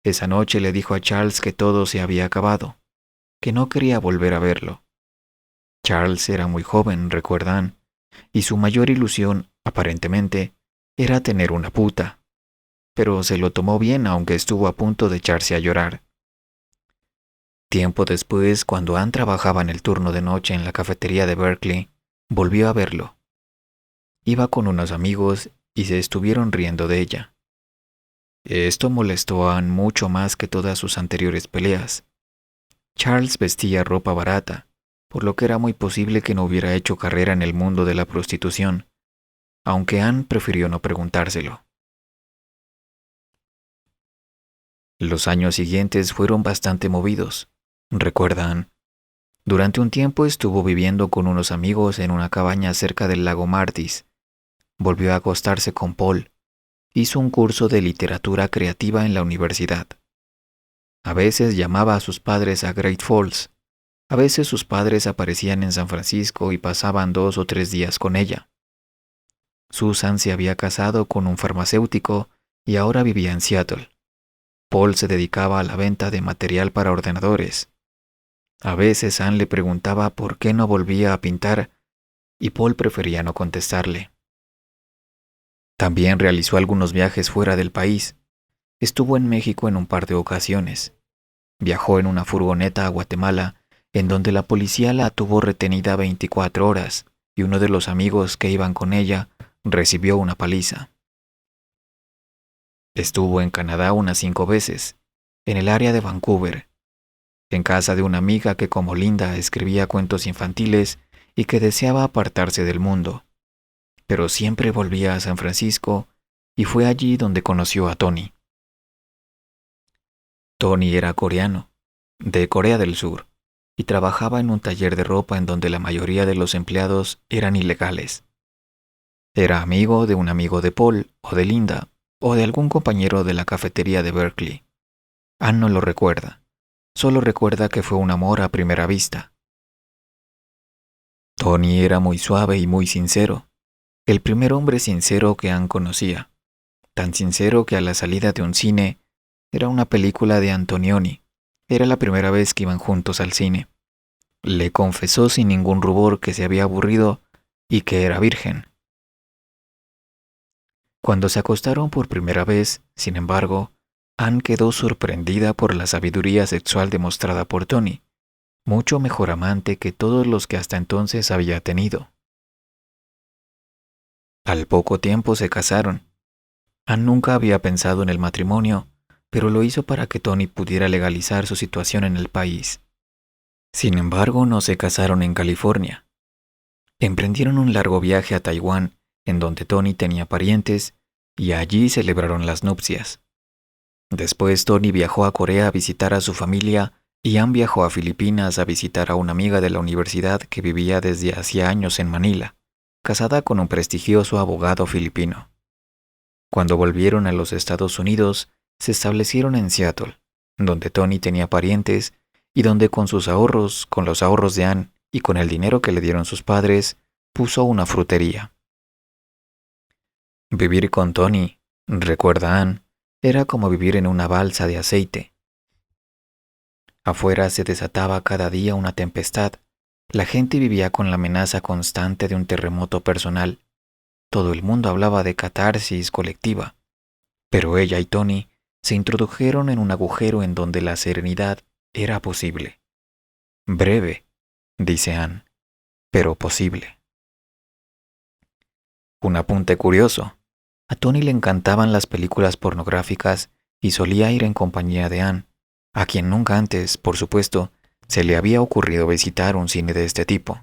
Esa noche le dijo a Charles que todo se había acabado, que no quería volver a verlo. Charles era muy joven, recuerdan, y su mayor ilusión, aparentemente, era tener una puta. Pero se lo tomó bien aunque estuvo a punto de echarse a llorar. Tiempo después, cuando Anne trabajaba en el turno de noche en la cafetería de Berkeley, volvió a verlo. Iba con unos amigos y se estuvieron riendo de ella. Esto molestó a Anne mucho más que todas sus anteriores peleas. Charles vestía ropa barata, por lo que era muy posible que no hubiera hecho carrera en el mundo de la prostitución, aunque Anne prefirió no preguntárselo. Los años siguientes fueron bastante movidos, recuerda Anne. Durante un tiempo estuvo viviendo con unos amigos en una cabaña cerca del lago Martis. Volvió a acostarse con Paul. Hizo un curso de literatura creativa en la universidad. A veces llamaba a sus padres a Great Falls. A veces sus padres aparecían en San Francisco y pasaban 2 o 3 días con ella. Susan se había casado con un farmacéutico y ahora vivía en Seattle. Paul se dedicaba a la venta de material para ordenadores. A veces Anne le preguntaba por qué no volvía a pintar y Paul prefería no contestarle. También realizó algunos viajes fuera del país. Estuvo en México en un par de ocasiones. Viajó en una furgoneta a Guatemala, en donde la policía la tuvo retenida 24 horas y uno de los amigos que iban con ella recibió una paliza. Estuvo en Canadá unas 5 veces, en el área de Vancouver, en casa de una amiga que como Linda escribía cuentos infantiles y que deseaba apartarse del mundo, pero siempre volvía a San Francisco y fue allí donde conoció a Tony. Tony era coreano, de Corea del Sur, y trabajaba en un taller de ropa en donde la mayoría de los empleados eran ilegales. Era amigo de un amigo de Paul o de Linda, o de algún compañero de la cafetería de Berkeley. Anne no lo recuerda, solo recuerda que fue un amor a primera vista. Tony era muy suave y muy sincero, el primer hombre sincero que Anne conocía, tan sincero que a la salida de un cine, era una película de Antonioni, era la primera vez que iban juntos al cine. Le confesó sin ningún rubor que se había aburrido y que era virgen. Cuando se acostaron por primera vez, sin embargo, Anne quedó sorprendida por la sabiduría sexual demostrada por Tony, mucho mejor amante que todos los que hasta entonces había tenido. Al poco tiempo se casaron. Anne nunca había pensado en el matrimonio, pero lo hizo para que Tony pudiera legalizar su situación en el país. Sin embargo, no se casaron en California. Emprendieron un largo viaje a Taiwán, en donde Tony tenía parientes, y allí celebraron las nupcias. Después Tony viajó a Corea a visitar a su familia y Anne viajó a Filipinas a visitar a una amiga de la universidad que vivía desde hacía años en Manila, casada con un prestigioso abogado filipino. Cuando volvieron a los Estados Unidos, se establecieron en Seattle, donde Tony tenía parientes y donde con sus ahorros, con los ahorros de Anne y con el dinero que le dieron sus padres, puso una frutería. Vivir con Tony, recuerda Anne, era como vivir en una balsa de aceite. Afuera se desataba cada día una tempestad. La gente vivía con la amenaza constante de un terremoto personal. Todo el mundo hablaba de catarsis colectiva. Pero ella y Tony se introdujeron en un agujero en donde la serenidad era posible. Breve, dice Anne, pero posible. Un apunte curioso. A Tony le encantaban las películas pornográficas y solía ir en compañía de Anne, a quien nunca antes, por supuesto, se le había ocurrido visitar un cine de este tipo.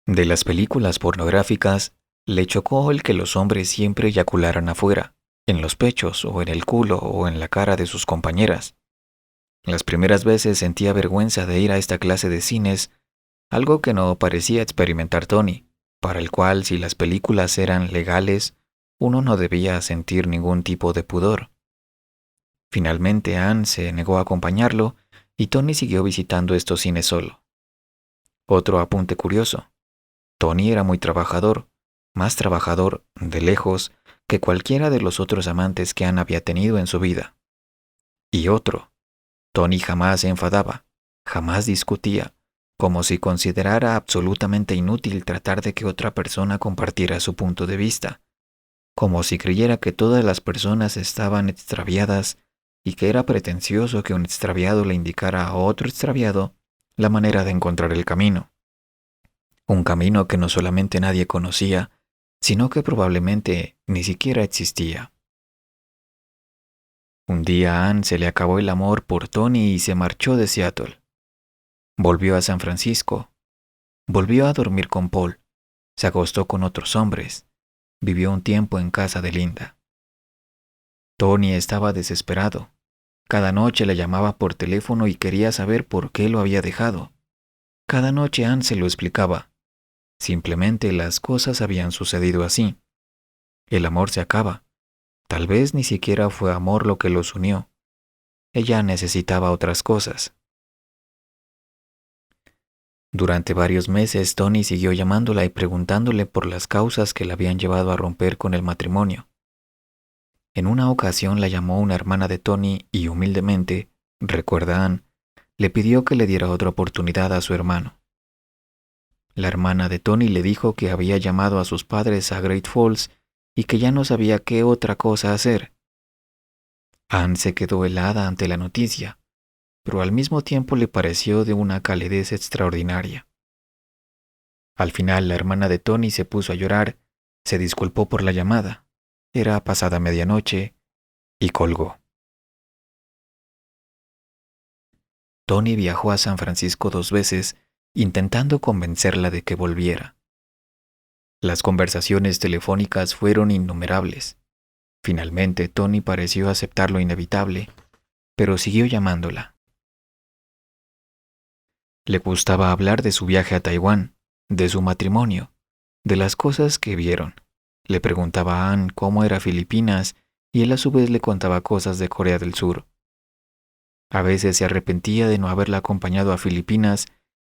De las películas pornográficas, le chocó el que los hombres siempre eyacularan afuera, en los pechos o en el culo o en la cara de sus compañeras. Las primeras veces sentía vergüenza de ir a esta clase de cines, algo que no parecía experimentar Tony, para el cual si las películas eran legales, uno no debía sentir ningún tipo de pudor. Finalmente Anne se negó a acompañarlo y Tony siguió visitando estos cines solo. Otro apunte curioso. Tony era muy trabajador, más trabajador, de lejos, que cualquiera de los otros amantes que Anne había tenido en su vida. Y otro. Tony jamás se enfadaba, jamás discutía, como si considerara absolutamente inútil tratar de que otra persona compartiera su punto de vista, como si creyera que todas las personas estaban extraviadas y que era pretencioso que un extraviado le indicara a otro extraviado la manera de encontrar el camino. Un camino que no solamente nadie conocía, sino que probablemente ni siquiera existía. Un día a Anne se le acabó el amor por Tony y se marchó de Seattle. Volvió a San Francisco. Volvió a dormir con Paul. Se acostó con otros hombres. Vivió un tiempo en casa de Linda. Tony estaba desesperado. Cada noche le llamaba por teléfono y quería saber por qué lo había dejado. Cada noche Anne se lo explicaba. Simplemente las cosas habían sucedido así. El amor se acaba. Tal vez ni siquiera fue amor lo que los unió. Ella necesitaba otras cosas. Durante varios meses Tony siguió llamándola y preguntándole por las causas que la habían llevado a romper con el matrimonio. En una ocasión la llamó una hermana de Tony y humildemente, recuerda Anne, le pidió que le diera otra oportunidad a su hermano. La hermana de Tony le dijo que había llamado a sus padres a Great Falls y que ya no sabía qué otra cosa hacer. Anne se quedó helada ante la noticia, pero al mismo tiempo le pareció de una calidez extraordinaria. Al final la hermana de Tony se puso a llorar, se disculpó por la llamada. Era pasada medianoche y colgó. Tony viajó a San Francisco 2 veces intentando convencerla de que volviera. Las conversaciones telefónicas fueron innumerables. Finalmente Tony pareció aceptar lo inevitable, pero siguió llamándola. Le gustaba hablar de su viaje a Taiwán, de su matrimonio, de las cosas que vieron, Le preguntaba a Anne cómo era Filipinas y él a su vez le contaba cosas de Corea del Sur. A veces se arrepentía de no haberla acompañado a Filipinas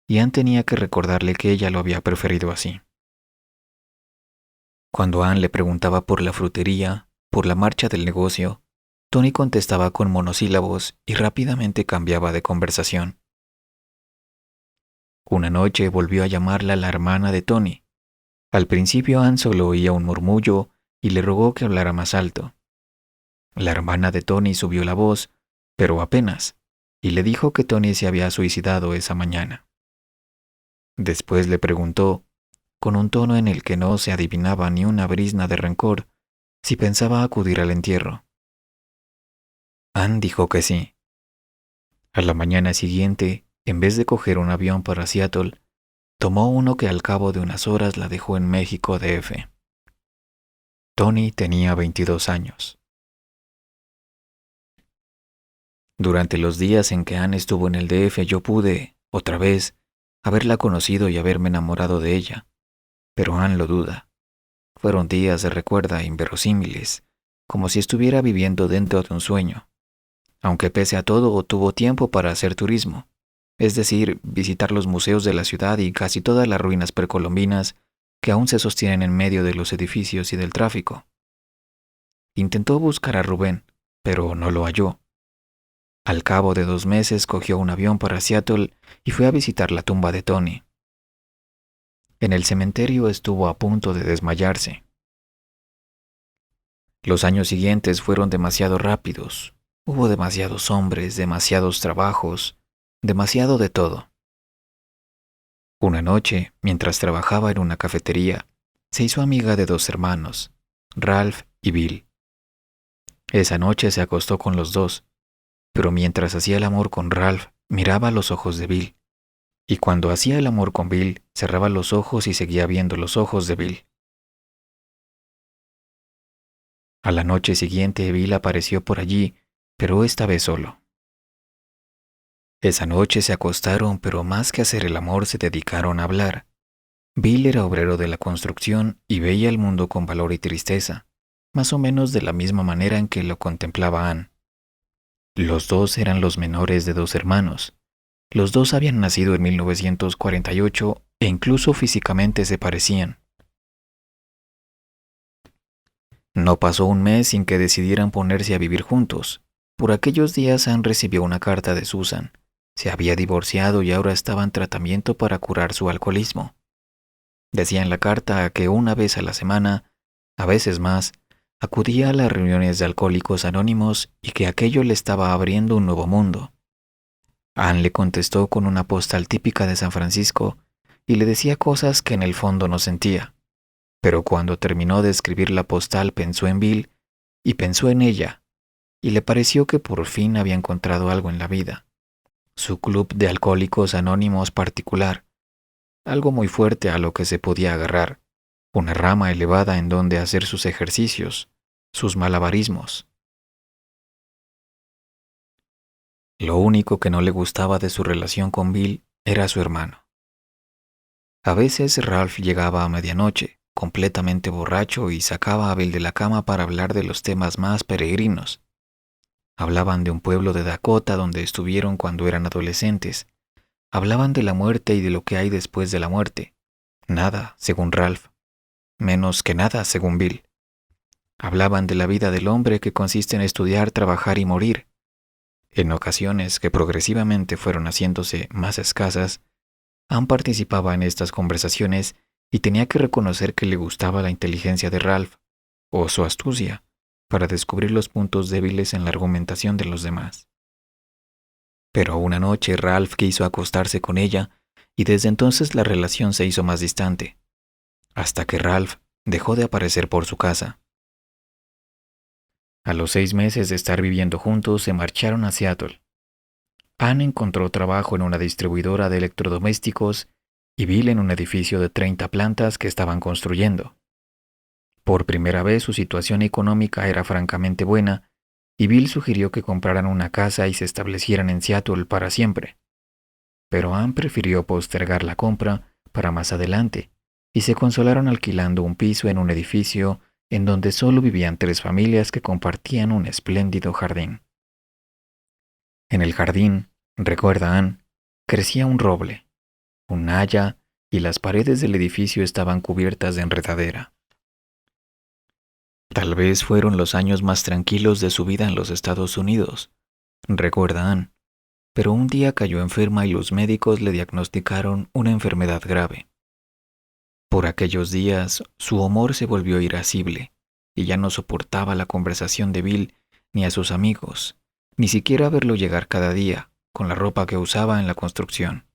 y Anne tenía que recordarle que ella lo había preferido así. Cuando Anne le preguntaba por la frutería, por la marcha del negocio, Tony contestaba con monosílabos y rápidamente cambiaba de conversación. Una noche volvió a llamarla la hermana de Tony. Al principio Anne solo oía un murmullo y le rogó que hablara más alto. La hermana de Tony subió la voz, pero apenas, y le dijo que Tony se había suicidado esa mañana. Después le preguntó, con un tono en el que no se adivinaba ni una brizna de rencor, si pensaba acudir al entierro. Anne dijo que sí. A la mañana siguiente, en vez de coger un avión para Seattle, tomó uno que al cabo de unas horas la dejó en México DF. Tony tenía 22 años. Durante los días en que Anne estuvo en el DF yo pude, otra vez, haberla conocido y haberme enamorado de ella, pero Anne lo duda. Fueron días, se recuerda, inverosímiles, como si estuviera viviendo dentro de un sueño. Aunque pese a todo tuvo tiempo para hacer turismo, es decir, visitar los museos de la ciudad y casi todas las ruinas precolombinas que aún se sostienen en medio de los edificios y del tráfico. Intentó buscar a Rubén, pero no lo halló. Al cabo de 2 meses cogió un avión para Seattle y fue a visitar la tumba de Tony. En el cementerio estuvo a punto de desmayarse. Los años siguientes fueron demasiado rápidos. Hubo demasiados hombres, demasiados trabajos, demasiado de todo. Una noche, mientras trabajaba en una cafetería, se hizo amiga de 2 hermanos, Ralph y Bill. Esa noche se acostó con los dos, pero mientras hacía el amor con Ralph, miraba los ojos de Bill, y cuando hacía el amor con Bill, cerraba los ojos y seguía viendo los ojos de Bill. A la noche siguiente, Bill apareció por allí, pero esta vez solo. Esa noche se acostaron, pero más que hacer el amor se dedicaron a hablar. Bill era obrero de la construcción y veía el mundo con valor y tristeza, más o menos de la misma manera en que lo contemplaba Anne. Los dos eran los menores de 2 hermanos. Los dos habían nacido en 1948 e incluso físicamente se parecían. No pasó un mes sin que decidieran ponerse a vivir juntos. Por aquellos días Anne recibió una carta de Susan. Se había divorciado y ahora estaba en tratamiento para curar su alcoholismo. Decía en la carta que una vez a la semana, a veces más, acudía a las reuniones de alcohólicos anónimos y que aquello le estaba abriendo un nuevo mundo. Anne le contestó con una postal típica de San Francisco y le decía cosas que en el fondo no sentía. Pero cuando terminó de escribir la postal pensó en Bill y pensó en ella, y le pareció que por fin había encontrado algo en la vida. Su club de alcohólicos anónimos particular, algo muy fuerte a lo que se podía agarrar, una rama elevada en donde hacer sus ejercicios, sus malabarismos. Lo único que no le gustaba de su relación con Bill era su hermano. A veces Ralph llegaba a medianoche, completamente borracho, y sacaba a Bill de la cama para hablar de los temas más peregrinos. Hablaban de un pueblo de Dakota donde estuvieron cuando eran adolescentes. Hablaban de la muerte y de lo que hay después de la muerte. Nada, según Ralph. Menos que nada, según Bill. Hablaban de la vida del hombre que consiste en estudiar, trabajar y morir. En ocasiones que progresivamente fueron haciéndose más escasas, Anne participaba en estas conversaciones y tenía que reconocer que le gustaba la inteligencia de Ralph, o su astucia, para descubrir los puntos débiles en la argumentación de los demás. Pero una noche Ralph quiso acostarse con ella y desde entonces la relación se hizo más distante, hasta que Ralph dejó de aparecer por su casa. A los 6 meses de estar viviendo juntos se marcharon a Seattle. Anne encontró trabajo en una distribuidora de electrodomésticos y Bill en un edificio de 30 plantas que estaban construyendo. Por primera vez su situación económica era francamente buena y Bill sugirió que compraran una casa y se establecieran en Seattle para siempre. Pero Anne prefirió postergar la compra para más adelante y se consolaron alquilando un piso en un edificio en donde solo vivían 3 familias que compartían un espléndido jardín. En el jardín, recuerda Anne, crecía un roble, un haya, y las paredes del edificio estaban cubiertas de enredadera. Tal vez fueron los años más tranquilos de su vida en los Estados Unidos, recuerda Anne, pero un día cayó enferma y los médicos le diagnosticaron una enfermedad grave. Por aquellos días, su humor se volvió irascible y ya no soportaba la conversación de Bill ni a sus amigos, ni siquiera verlo llegar cada día con la ropa que usaba en la construcción.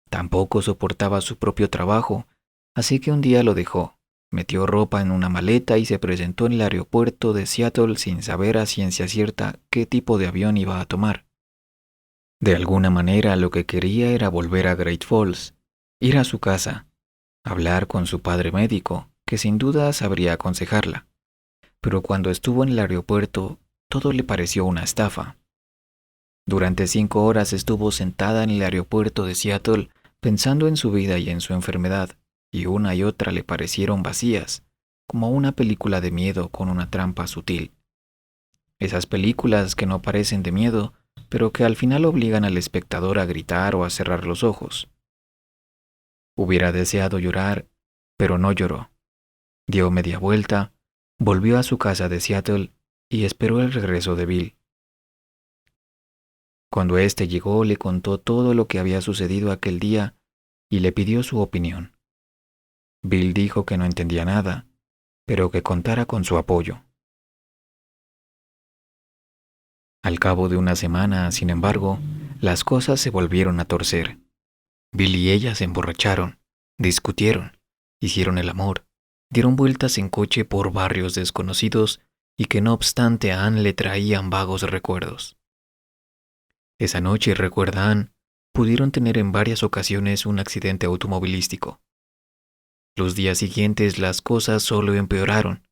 Tampoco soportaba su propio trabajo, así que un día lo dejó, metió ropa en una maleta y se presentó en el aeropuerto de Seattle sin saber a ciencia cierta qué tipo de avión iba a tomar. De alguna manera lo que quería era volver a Great Falls, ir a su casa, hablar con su padre médico, que sin duda sabría aconsejarla. Pero cuando estuvo en el aeropuerto, todo le pareció una estafa. Durante 5 horas estuvo sentada en el aeropuerto de Seattle pensando en su vida y en su enfermedad, y una y otra le parecieron vacías, como una película de miedo con una trampa sutil. Esas películas que no parecen de miedo, pero que al final obligan al espectador a gritar o a cerrar los ojos. Hubiera deseado llorar, pero no lloró. Dio media vuelta, volvió a su casa de Seattle y esperó el regreso de Bill. Cuando éste llegó, le contó todo lo que había sucedido aquel día y le pidió su opinión. Bill dijo que no entendía nada, pero que contara con su apoyo. Al cabo de una semana, sin embargo, las cosas se volvieron a torcer. Bill y ella se emborracharon, discutieron, hicieron el amor, dieron vueltas en coche por barrios desconocidos y que no obstante a Anne le traían vagos recuerdos. Esa noche, recuerda Anne, pudieron tener en varias ocasiones un accidente automovilístico. Los días siguientes las cosas solo empeoraron.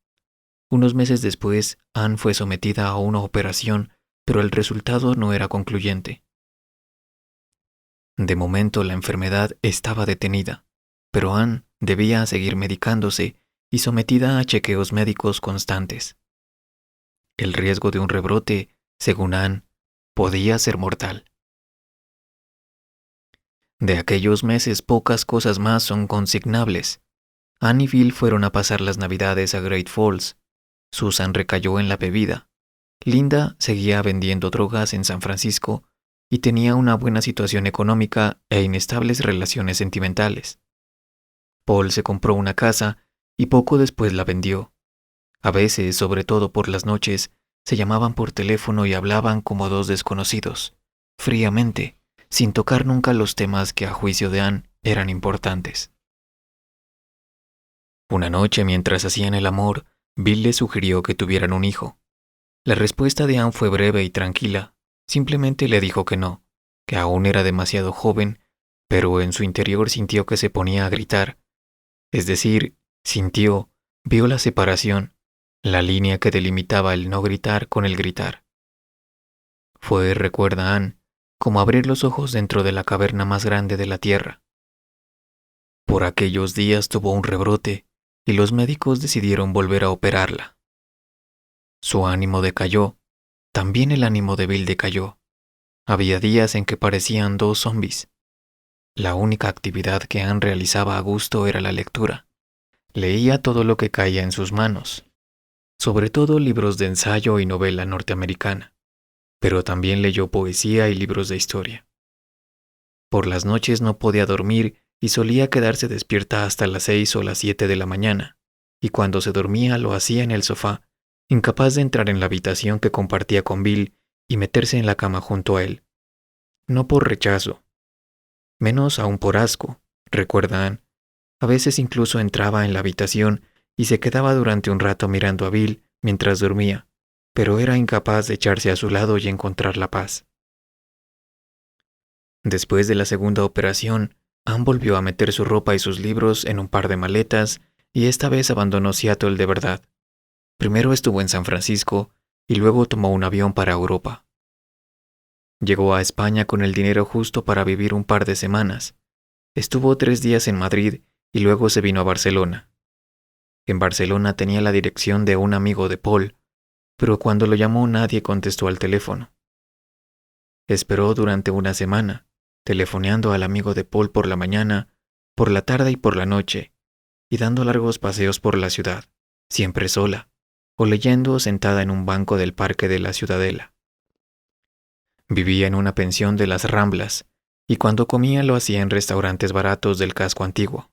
Unos meses después, Anne fue sometida a una operación, pero el resultado no era concluyente. De momento la enfermedad estaba detenida, pero Anne debía seguir medicándose y sometida a chequeos médicos constantes. El riesgo de un rebrote, según Anne, podía ser mortal. De aquellos meses pocas cosas más son consignables. Anne y Bill fueron a pasar las Navidades a Great Falls. Susan recayó en la bebida. Linda seguía vendiendo drogas en San Francisco y tenía una buena situación económica e inestables relaciones sentimentales. Paul se compró una casa y poco después la vendió. A veces, sobre todo por las noches, se llamaban por teléfono y hablaban como dos desconocidos, fríamente, sin tocar nunca los temas que a juicio de Anne eran importantes. Una noche, mientras hacían el amor, Bill le sugirió que tuvieran un hijo. La respuesta de Anne fue breve y tranquila. Simplemente le dijo que no, que aún era demasiado joven, pero en su interior sintió que se ponía a gritar. Es decir, vio la separación, la línea que delimitaba el no gritar con el gritar. Fue, recuerda Anne, como abrir los ojos dentro de la caverna más grande de la Tierra. Por aquellos días tuvo un rebrote y los médicos decidieron volver a operarla. Su ánimo decayó, también el ánimo de Bill decayó. Había días en que parecían dos zombies. La única actividad que Anne realizaba a gusto era la lectura. Leía todo lo que caía en sus manos, sobre todo libros de ensayo y novela norteamericana, pero también leyó poesía y libros de historia. Por las noches no podía dormir y solía quedarse despierta hasta las 6 o las 7 de la mañana, y cuando se dormía lo hacía en el sofá, incapaz de entrar en la habitación que compartía con Bill y meterse en la cama junto a él. No por rechazo, menos aún por asco, recuerda Anne. A veces incluso entraba en la habitación y se quedaba durante un rato mirando a Bill mientras dormía, pero era incapaz de echarse a su lado y encontrar la paz. Después de la segunda operación, Anne volvió a meter su ropa y sus libros en un par de maletas y esta vez abandonó Seattle de verdad. Primero estuvo en San Francisco y luego tomó un avión para Europa. Llegó a España con el dinero justo para vivir un par de semanas. Estuvo 3 días en Madrid y luego se vino a Barcelona. En Barcelona tenía la dirección de un amigo de Paul, pero cuando lo llamó nadie contestó al teléfono. Esperó durante una semana, telefoneando al amigo de Paul por la mañana, por la tarde y por la noche, y dando largos paseos por la ciudad, siempre sola, o leyendo sentada en un banco del parque de la Ciudadela. Vivía en una pensión de las Ramblas, y cuando comía lo hacía en restaurantes baratos del casco antiguo.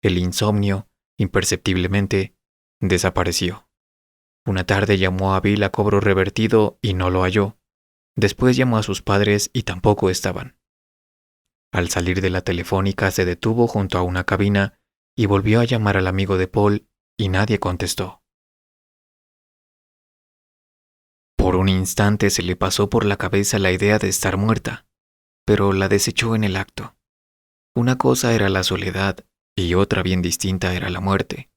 El insomnio, imperceptiblemente, desapareció. Una tarde llamó a Bill a cobro revertido y no lo halló. Después llamó a sus padres y tampoco estaban. Al salir de la telefónica se detuvo junto a una cabina y volvió a llamar al amigo de Paul y nadie contestó. Por un instante se le pasó por la cabeza la idea de estar muerta, pero la desechó en el acto. Una cosa era la soledad y otra bien distinta era la muerte.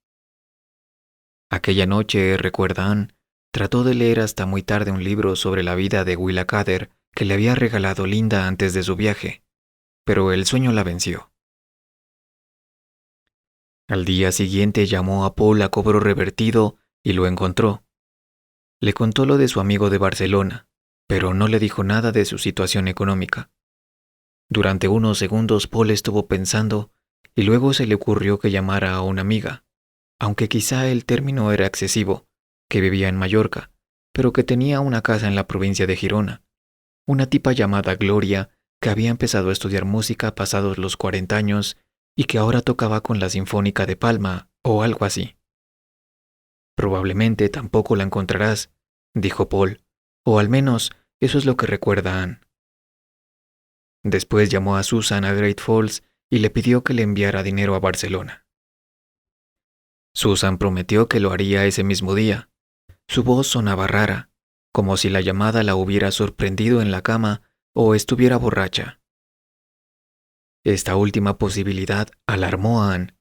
Aquella noche, recuerdan, trató de leer hasta muy tarde un libro sobre la vida de Willa Cather que le había regalado Linda antes de su viaje, pero el sueño la venció. Al día siguiente llamó a Paul a cobro revertido y lo encontró. Le contó lo de su amigo de Barcelona, pero no le dijo nada de su situación económica. Durante unos segundos Paul estuvo pensando y luego se le ocurrió que llamara a una amiga, aunque quizá el término era excesivo, que vivía en Mallorca, pero que tenía una casa en la provincia de Girona. Una tipa llamada Gloria, que había empezado a estudiar música pasados los 40 años y que ahora tocaba con la Sinfónica de Palma o algo así. Probablemente tampoco la encontrarás, dijo Paul, o al menos eso es lo que recuerda Anne. Después llamó a Susan a Great Falls y le pidió que le enviara dinero a Barcelona. Susan prometió que lo haría ese mismo día. Su voz sonaba rara, como si la llamada la hubiera sorprendido en la cama o estuviera borracha. Esta última posibilidad alarmó a Anne,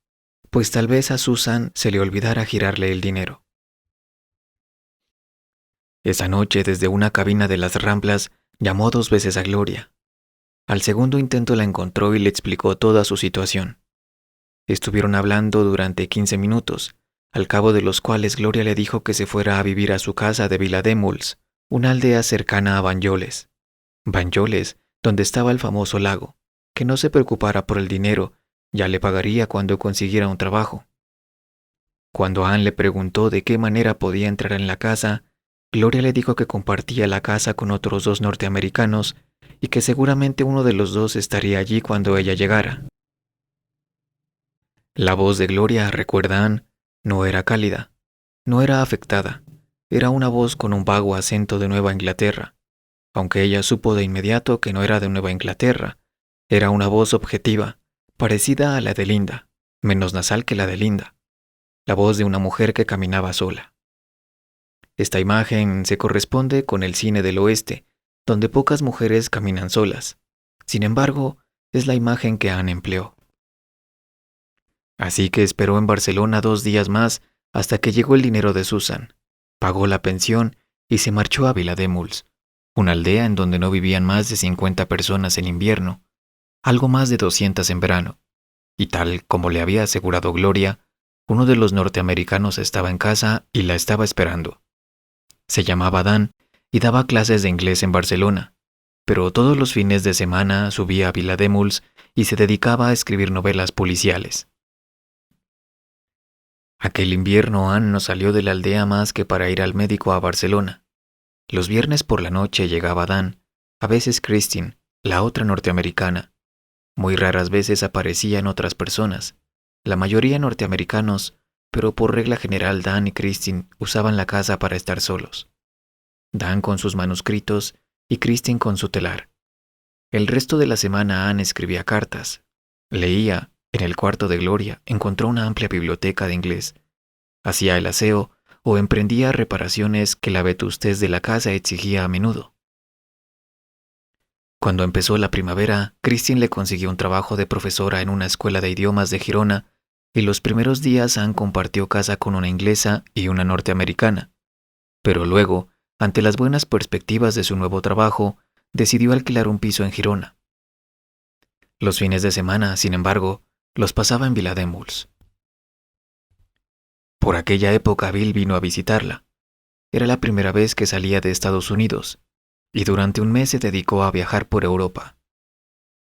pues tal vez a Susan se le olvidara girarle el dinero. Esa noche, desde una cabina de las Ramblas, llamó 2 veces a Gloria. Al segundo intento la encontró y le explicó toda su situación. Estuvieron hablando durante 15 minutos, al cabo de los cuales Gloria le dijo que se fuera a vivir a su casa de Vilademuls, una aldea cercana a Banyoles. Banyoles, donde estaba el famoso lago, que no se preocupara por el dinero, ya le pagaría cuando consiguiera un trabajo. Cuando Anne le preguntó de qué manera podía entrar en la casa, Gloria le dijo que compartía la casa con otros 2 norteamericanos y que seguramente uno de los 2 estaría allí cuando ella llegara. La voz de Gloria, recuerdan, no era cálida, no era afectada, era una voz con un vago acento de Nueva Inglaterra, aunque ella supo de inmediato que no era de Nueva Inglaterra, era una voz objetiva, parecida a la de Linda, menos nasal que la de Linda, la voz de una mujer que caminaba sola. Esta imagen se corresponde con el cine del oeste, donde pocas mujeres caminan solas. Sin embargo, es la imagen que Anne empleó. Así que esperó en Barcelona 2 días más hasta que llegó el dinero de Susan, pagó la pensión y se marchó a Vilademuls, una aldea en donde no vivían más de 50 personas en invierno, algo más de 200 en verano, y tal como le había asegurado Gloria, uno de los norteamericanos estaba en casa y la estaba esperando. Se llamaba Dan y daba clases de inglés en Barcelona, pero todos los fines de semana subía a Vilademuls y se dedicaba a escribir novelas policiales. Aquel invierno Anne no salió de la aldea más que para ir al médico a Barcelona. Los viernes por la noche llegaba Dan, a veces Christine, la otra norteamericana. Muy raras veces aparecían otras personas, la mayoría norteamericanos, pero por regla general Dan y Christine usaban la casa para estar solos. Dan con sus manuscritos y Christine con su telar. El resto de la semana Anne escribía cartas, leía. En el cuarto de Gloria encontró una amplia biblioteca de inglés. Hacía el aseo o emprendía reparaciones que la vetustez de la casa exigía a menudo. Cuando empezó la primavera, Christine le consiguió un trabajo de profesora en una escuela de idiomas de Girona y los primeros días Anne compartió casa con una inglesa y una norteamericana. Pero luego, ante las buenas perspectivas de su nuevo trabajo, decidió alquilar un piso en Girona. Los fines de semana, sin embargo, los pasaba en Vilademuls. Por aquella época Bill vino a visitarla. Era la primera vez que salía de Estados Unidos, y durante un mes se dedicó a viajar por Europa.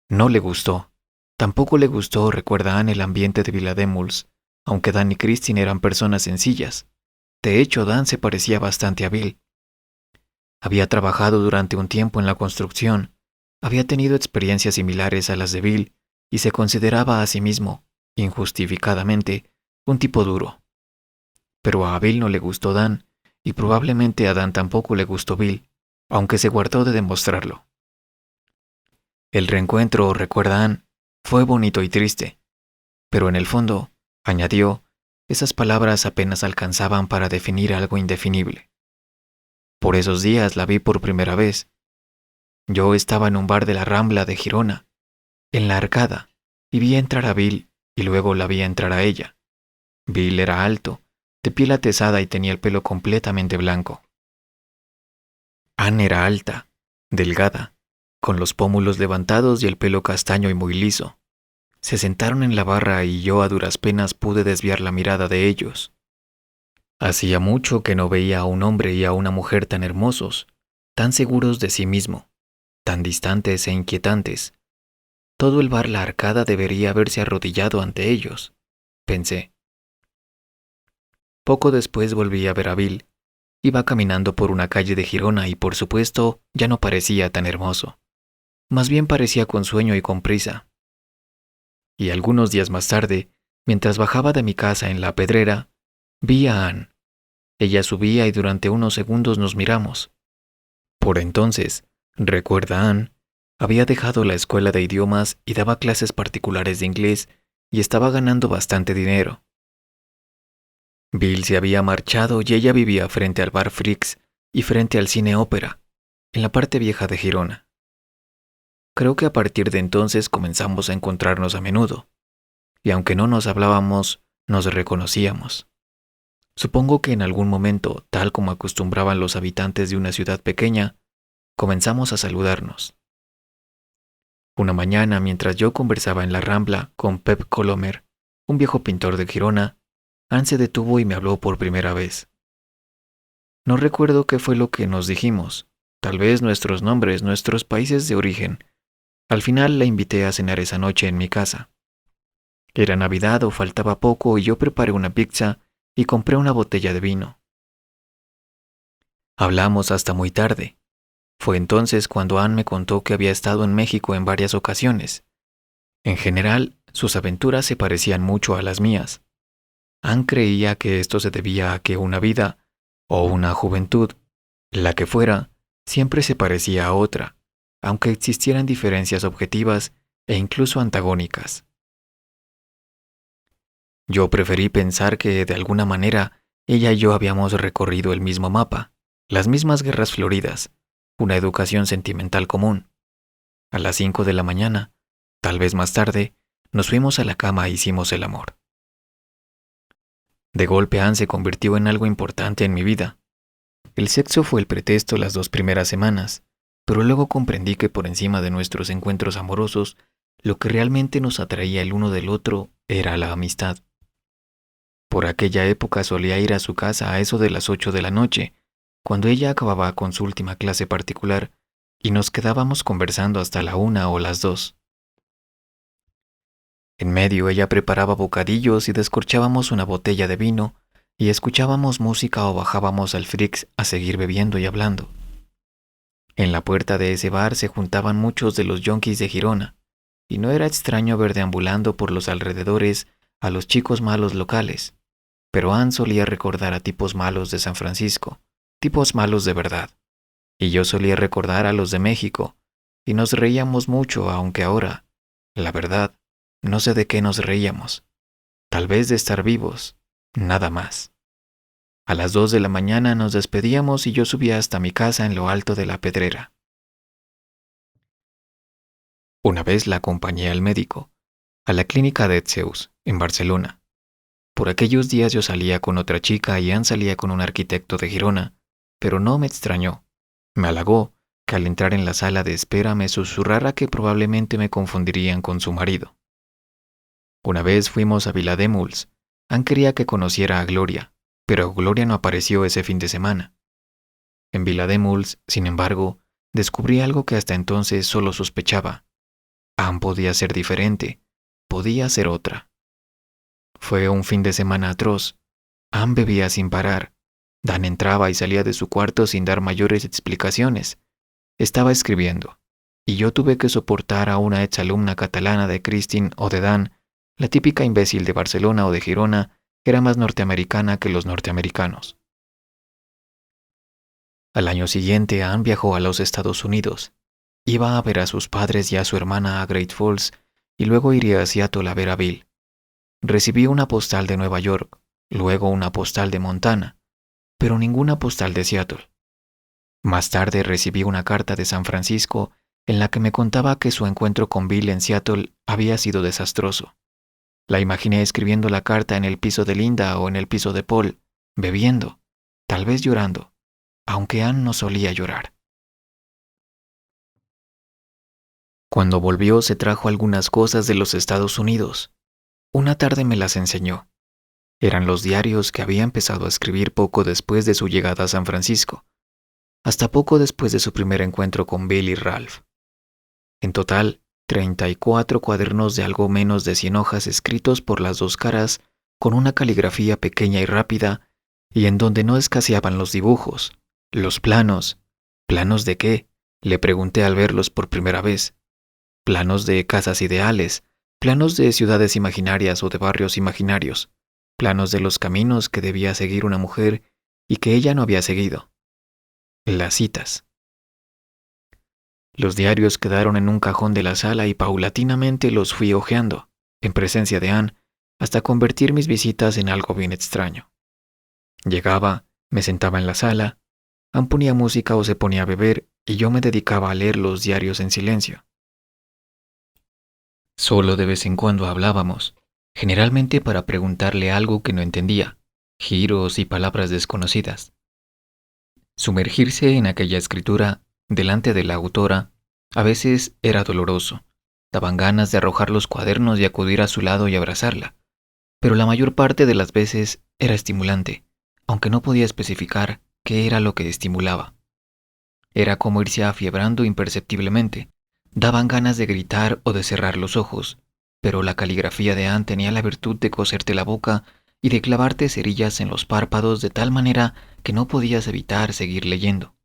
No le gustó. Tampoco le gustó, recuerda Anne, el ambiente de Villa Demuls, aunque Dan y Christine eran personas sencillas. De hecho, Dan se parecía bastante a Bill. Había trabajado durante un tiempo en la construcción, había tenido experiencias similares a las de Bill y se consideraba a sí mismo, injustificadamente, un tipo duro. Pero a Bill no le gustó Dan, y probablemente a Dan tampoco le gustó Bill, aunque se guardó de demostrarlo. El reencuentro, recuerda Anne, fue bonito y triste, pero en el fondo, añadió, esas palabras apenas alcanzaban para definir algo indefinible. Por esos días la vi por primera vez. Yo estaba en un bar de la Rambla de Girona, en la Arcada, y vi entrar a Bill y luego la vi entrar a ella. Bill era alto, de piel atezada y tenía el pelo completamente blanco. Anne era alta, delgada, con los pómulos levantados y el pelo castaño y muy liso. Se sentaron en la barra y yo a duras penas pude desviar la mirada de ellos. Hacía mucho que no veía a un hombre y a una mujer tan hermosos, tan seguros de sí mismo, tan distantes e inquietantes. Todo el bar La Arcada debería haberse arrodillado ante ellos, pensé. Poco después volví a ver a Bill. Iba caminando por una calle de Girona y por supuesto ya no parecía tan hermoso. Más bien parecía con sueño y con prisa. Y algunos días más tarde, mientras bajaba de mi casa en La Pedrera, vi a Anne. Ella subía y durante unos segundos nos miramos. Por entonces, recuerda Anne, había dejado la escuela de idiomas y daba clases particulares de inglés y estaba ganando bastante dinero. Bill se había marchado y ella vivía frente al bar Frix y frente al cine ópera, en la parte vieja de Girona. Creo que a partir de entonces comenzamos a encontrarnos a menudo, y aunque no nos hablábamos, nos reconocíamos. Supongo que en algún momento, tal como acostumbraban los habitantes de una ciudad pequeña, comenzamos a saludarnos. Una mañana, mientras yo conversaba en la Rambla con Pep Colomer, un viejo pintor de Girona, Anne se detuvo y me habló por primera vez. No recuerdo qué fue lo que nos dijimos, tal vez nuestros nombres, nuestros países de origen. Al final la invité a cenar esa noche en mi casa. Era Navidad o faltaba poco y yo preparé una pizza y compré una botella de vino. Hablamos hasta muy tarde. Fue entonces cuando Anne me contó que había estado en México en varias ocasiones. En general, sus aventuras se parecían mucho a las mías. Anne creía que esto se debía a que una vida, o una juventud, la que fuera, siempre se parecía a otra, aunque existieran diferencias objetivas e incluso antagónicas. Yo preferí pensar que, de alguna manera, ella y yo habíamos recorrido el mismo mapa, las mismas guerras floridas, una educación sentimental común. A las 5 de la mañana, tal vez más tarde, nos fuimos a la cama e hicimos el amor. De golpe Anne se convirtió en algo importante en mi vida. El sexo fue el pretexto las 2 primeras semanas, pero luego comprendí que por encima de nuestros encuentros amorosos, lo que realmente nos atraía el uno del otro era la amistad. Por aquella época solía ir a su casa a eso de las 8 de la noche, cuando ella acababa con su última clase particular, y nos quedábamos conversando hasta la 1 o las 2. En medio ella preparaba bocadillos y descorchábamos una botella de vino y escuchábamos música o bajábamos al Frix a seguir bebiendo y hablando. En la puerta de ese bar se juntaban muchos de los yonkis de Girona, y no era extraño ver deambulando por los alrededores a los chicos malos locales, pero Anne solía recordar a tipos malos de San Francisco, tipos malos de verdad, y yo solía recordar a los de México, y nos reíamos mucho, aunque ahora, la verdad, no sé de qué nos reíamos. Tal vez de estar vivos, nada más. A las 2 de la mañana nos despedíamos y yo subía hasta mi casa en lo alto de La Pedrera. Una vez la acompañé al médico, a la clínica de Zeus, en Barcelona. Por aquellos días yo salía con otra chica y Anne salía con un arquitecto de Girona, pero no me extrañó. Me halagó que al entrar en la sala de espera me susurrara que probablemente me confundirían con su marido. Una vez fuimos a Vilademuls, Anne quería que conociera a Gloria, pero Gloria no apareció ese fin de semana. En Villa de Mulls, sin embargo, descubrí algo que hasta entonces solo sospechaba. Anne podía ser diferente, podía ser otra. Fue un fin de semana atroz. Anne bebía sin parar. Dan entraba y salía de su cuarto sin dar mayores explicaciones. Estaba escribiendo, y yo tuve que soportar a una exalumna catalana de Christine o de Dan, la típica imbécil de Barcelona o de Girona, que era más norteamericana que los norteamericanos. Al año siguiente, Anne viajó a los Estados Unidos. Iba a ver a sus padres y a su hermana a Great Falls, y luego iría a Seattle a ver a Bill. Recibí una postal de Nueva York, luego una postal de Montana, pero ninguna postal de Seattle. Más tarde recibí una carta de San Francisco en la que me contaba que su encuentro con Bill en Seattle había sido desastroso. La imaginé escribiendo la carta en el piso de Linda o en el piso de Paul, bebiendo, tal vez llorando, aunque Anne no solía llorar. Cuando volvió se trajo algunas cosas de los Estados Unidos. Una tarde me las enseñó. Eran los diarios que había empezado a escribir poco después de su llegada a San Francisco, hasta poco después de su primer encuentro con Bill y Ralph. En total, 34 cuadernos de algo menos de 100 hojas escritos por las dos caras, con una caligrafía pequeña y rápida, y en donde no escaseaban los dibujos, los planos. ¿Planos de qué?, le pregunté al verlos por primera vez. Planos de casas ideales, planos de ciudades imaginarias o de barrios imaginarios, planos de los caminos que debía seguir una mujer y que ella no había seguido. Las citas. Los diarios quedaron en un cajón de la sala y paulatinamente los fui hojeando, en presencia de Anne, hasta convertir mis visitas en algo bien extraño. Llegaba, me sentaba en la sala, Anne ponía música o se ponía a beber y yo me dedicaba a leer los diarios en silencio. Solo de vez en cuando hablábamos, generalmente para preguntarle algo que no entendía, giros y palabras desconocidas. Sumergirse en aquella escritura, delante de la autora, a veces era doloroso. Daban ganas de arrojar los cuadernos y acudir a su lado y abrazarla. Pero la mayor parte de las veces era estimulante, aunque no podía especificar qué era lo que estimulaba. Era como irse afiebrando imperceptiblemente. Daban ganas de gritar o de cerrar los ojos, pero la caligrafía de Anne tenía la virtud de coserte la boca y de clavarte cerillas en los párpados de tal manera que no podías evitar seguir leyendo.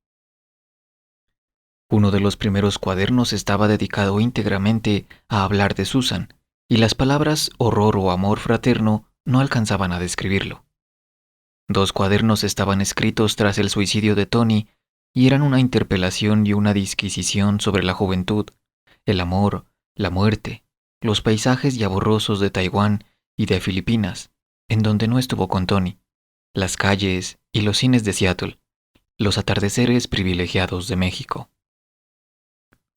Uno de los primeros cuadernos estaba dedicado íntegramente a hablar de Susan, y las palabras horror o amor fraterno no alcanzaban a describirlo. 2 cuadernos estaban escritos tras el suicidio de Tony y eran una interpelación y una disquisición sobre la juventud, el amor, la muerte, los paisajes ya borrosos de Taiwán y de Filipinas, en donde no estuvo con Tony, las calles y los cines de Seattle, los atardeceres privilegiados de México.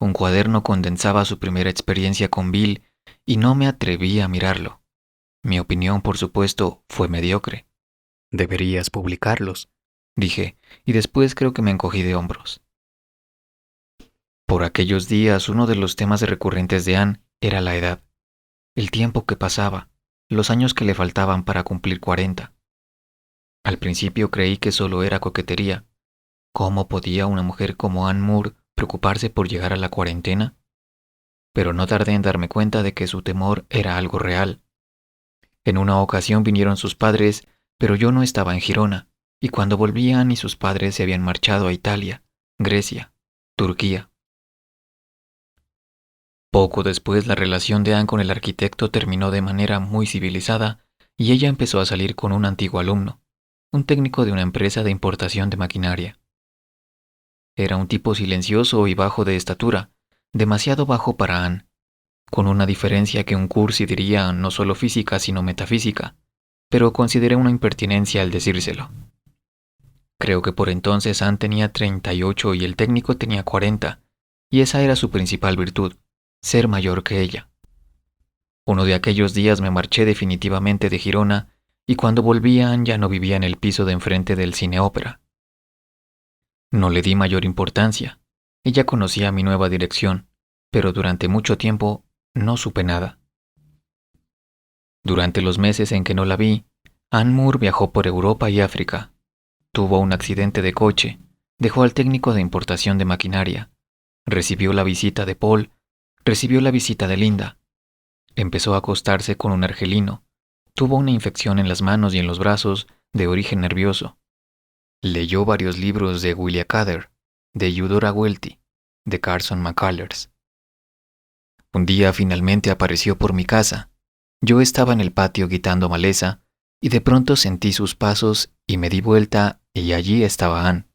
Un cuaderno condensaba su primera experiencia con Bill y no me atreví a mirarlo. Mi opinión, por supuesto, fue mediocre. Deberías publicarlos, dije, y después creo que me encogí de hombros. Por aquellos días, uno de los temas recurrentes de Anne era la edad, el tiempo que pasaba, los años que le faltaban para cumplir 40. Al principio creí que solo era coquetería. ¿Cómo podía una mujer como Anne Moore preocuparse por llegar a la cuarentena? Pero no tardé en darme cuenta de que su temor era algo real. En una ocasión vinieron sus padres, pero yo no estaba en Girona, y cuando volvían y sus padres se habían marchado a Italia, Grecia, Turquía. Poco después la relación de Anne con el arquitecto terminó de manera muy civilizada y ella empezó a salir con un antiguo alumno, un técnico de una empresa de importación de maquinaria. Era un tipo silencioso y bajo de estatura, demasiado bajo para Anne, con una diferencia que un cursi diría no solo física sino metafísica, pero consideré una impertinencia al decírselo. Creo que por entonces Anne tenía 38 y el técnico tenía 40, y esa era su principal virtud, ser mayor que ella. Uno de aquellos días me marché definitivamente de Girona y cuando volví Anne ya no vivía en el piso de enfrente del cine ópera. No le di mayor importancia. Ella conocía mi nueva dirección, pero durante mucho tiempo no supe nada. Durante los meses en que no la vi, Ann Moore viajó por Europa y África. Tuvo un accidente de coche, dejó al técnico de importación de maquinaria, recibió la visita de Paul, recibió la visita de Linda, empezó a acostarse con un argelino, tuvo una infección en las manos y en los brazos de origen nervioso. Leyó varios libros de William Cader, de Eudora Welty, de Carson McCullers. Un día finalmente apareció por mi casa. Yo estaba en el patio quitando maleza y de pronto sentí sus pasos y me di vuelta y allí estaba Ann.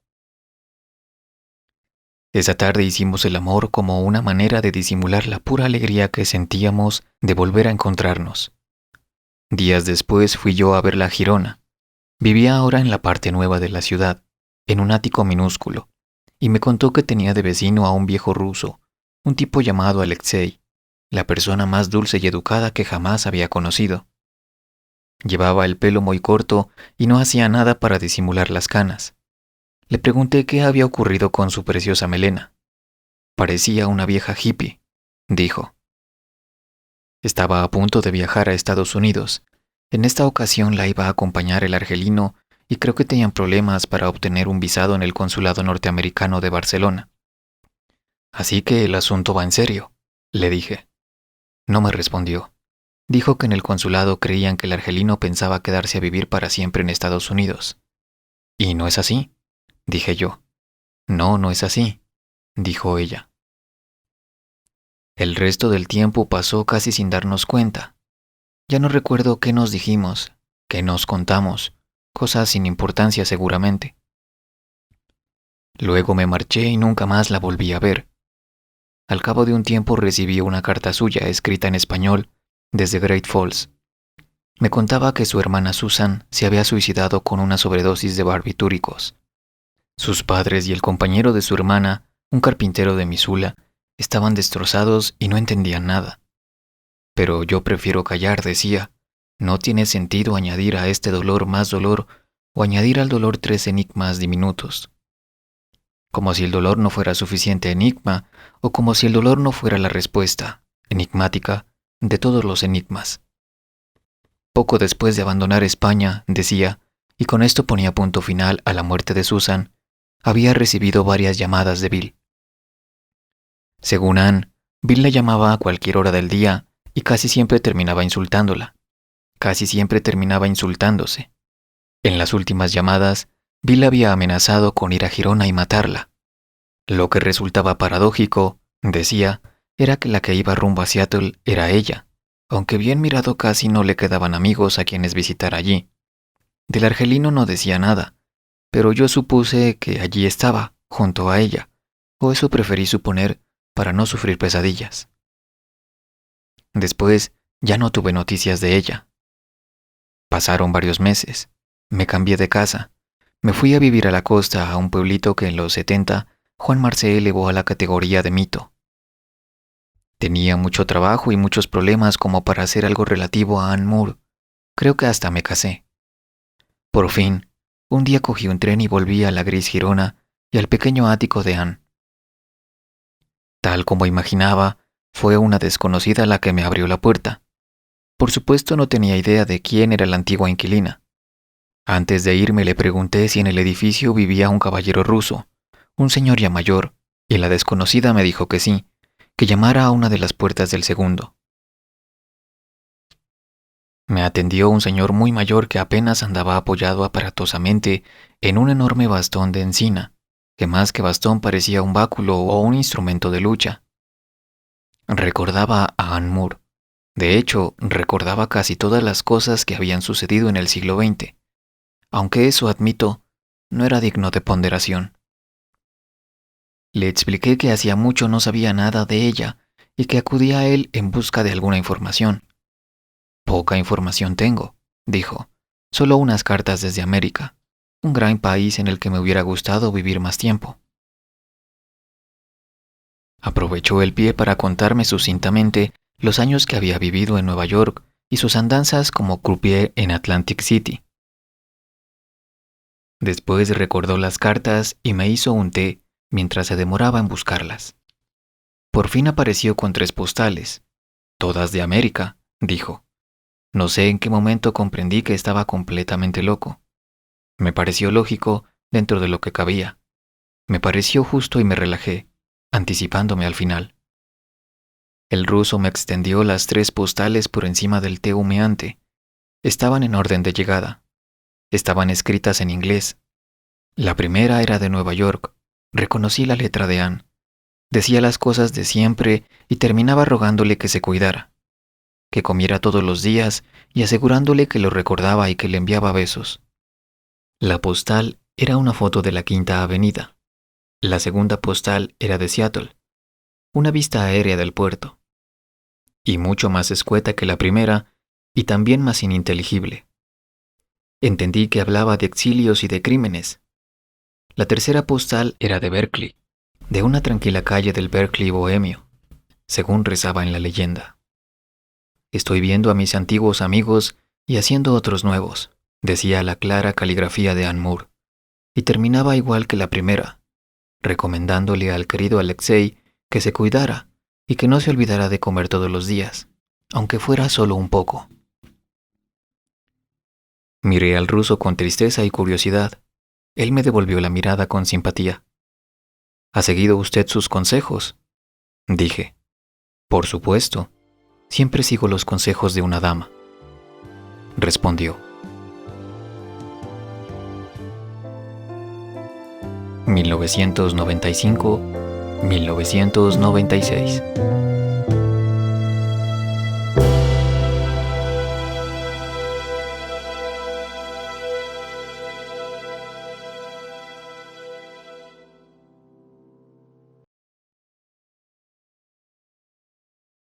Esa tarde hicimos el amor como una manera de disimular la pura alegría que sentíamos de volver a encontrarnos. Días después fui yo a verla a Girona. Vivía ahora en la parte nueva de la ciudad, en un ático minúsculo, y me contó que tenía de vecino a un viejo ruso, un tipo llamado Alexei, la persona más dulce y educada que jamás había conocido. Llevaba el pelo muy corto y no hacía nada para disimular las canas. Le pregunté qué había ocurrido con su preciosa melena. Parecía una vieja hippie, dijo. Estaba a punto de viajar a Estados Unidos. En esta ocasión la iba a acompañar el argelino y creo que tenían problemas para obtener un visado en el consulado norteamericano de Barcelona. Así que el asunto va en serio, le dije. No me respondió. Dijo que en el consulado creían que el argelino pensaba quedarse a vivir para siempre en Estados Unidos. ¿Y no es así?, dije yo. No, no es así, dijo ella. El resto del tiempo pasó casi sin darnos cuenta. Ya no recuerdo qué nos dijimos, qué nos contamos, cosas sin importancia seguramente. Luego me marché y nunca más la volví a ver. Al cabo de un tiempo recibí una carta suya escrita en español desde Great Falls. Me contaba que su hermana Susan se había suicidado con una sobredosis de barbitúricos. Sus padres y el compañero de su hermana, un carpintero de Missoula, estaban destrozados y no entendían nada. Pero yo prefiero callar, decía. No tiene sentido añadir a este dolor más dolor o añadir al dolor 3 enigmas diminutos. Como si el dolor no fuera suficiente enigma o como si el dolor no fuera la respuesta, enigmática, de todos los enigmas. Poco después de abandonar España, decía, y con esto ponía punto final a la muerte de Susan, había recibido varias llamadas de Bill. Según Ann, Bill la llamaba a cualquier hora del día y casi siempre terminaba insultándola. Casi siempre terminaba insultándose. En las últimas llamadas, Bill había amenazado con ir a Girona y matarla. Lo que resultaba paradójico, decía, era que la que iba rumbo a Seattle era ella, aunque bien mirado casi no le quedaban amigos a quienes visitar allí. Del argelino no decía nada, pero yo supuse que allí estaba, junto a ella, o eso preferí suponer para no sufrir pesadillas. Después ya no tuve noticias de ella. Pasaron varios meses, me cambié de casa, me fui a vivir a la costa a un pueblito que en los 70 Juan Marcé elevó a la categoría de mito. Tenía mucho trabajo y muchos problemas como para hacer algo relativo a Ann Moore. Creo que hasta me casé. Por fin, un día cogí un tren y volví a la gris Girona y al pequeño ático de Ann. Tal como imaginaba, fue una desconocida la que me abrió la puerta. Por supuesto no tenía idea de quién era la antigua inquilina. Antes de irme le pregunté si en el edificio vivía un caballero ruso, un señor ya mayor, y la desconocida me dijo que sí, que llamara a una de las puertas del segundo. Me atendió un señor muy mayor que apenas andaba apoyado aparatosamente en un enorme bastón de encina, que más que bastón parecía un báculo o un instrumento de lucha. Recordaba a Ann Moore. De hecho, recordaba casi todas las cosas que habían sucedido en el siglo XX, aunque eso, admito, no era digno de ponderación. Le expliqué que hacía mucho no sabía nada de ella y que acudía a él en busca de alguna información. Poca información tengo, dijo, solo unas cartas desde América, un gran país en el que me hubiera gustado vivir más tiempo. Aprovechó el pie para contarme sucintamente los años que había vivido en Nueva York y sus andanzas como croupier en Atlantic City. Después recordó las cartas y me hizo un té mientras se demoraba en buscarlas. Por fin apareció con 3 postales, todas de América, dijo. No sé en qué momento comprendí que estaba completamente loco. Me pareció lógico dentro de lo que cabía. Me pareció justo y me relajé, anticipándome al final. El ruso me extendió las 3 postales por encima del té humeante. Estaban en orden de llegada. Estaban escritas en inglés. La primera era de Nueva York. Reconocí la letra de Anne. Decía las cosas de siempre y terminaba rogándole que se cuidara, que comiera todos los días y asegurándole que lo recordaba y que le enviaba besos. La postal era una foto de la Quinta Avenida. La segunda postal era de Seattle, una vista aérea del puerto, y mucho más escueta que la primera y también más ininteligible. Entendí que hablaba de exilios y de crímenes. La tercera postal era de Berkeley, de una tranquila calle del Berkeley bohemio, según rezaba en la leyenda. Estoy viendo a mis antiguos amigos y haciendo otros nuevos, decía la clara caligrafía de Anne Moore, y terminaba igual que la primera, recomendándole al querido Alexei que se cuidara y que no se olvidara de comer todos los días, aunque fuera solo un poco. Miré al ruso con tristeza y curiosidad. Él me devolvió la mirada con simpatía. ¿Ha seguido usted sus consejos?, dije. Por supuesto. Siempre sigo los consejos de una dama, respondió. 1995-1996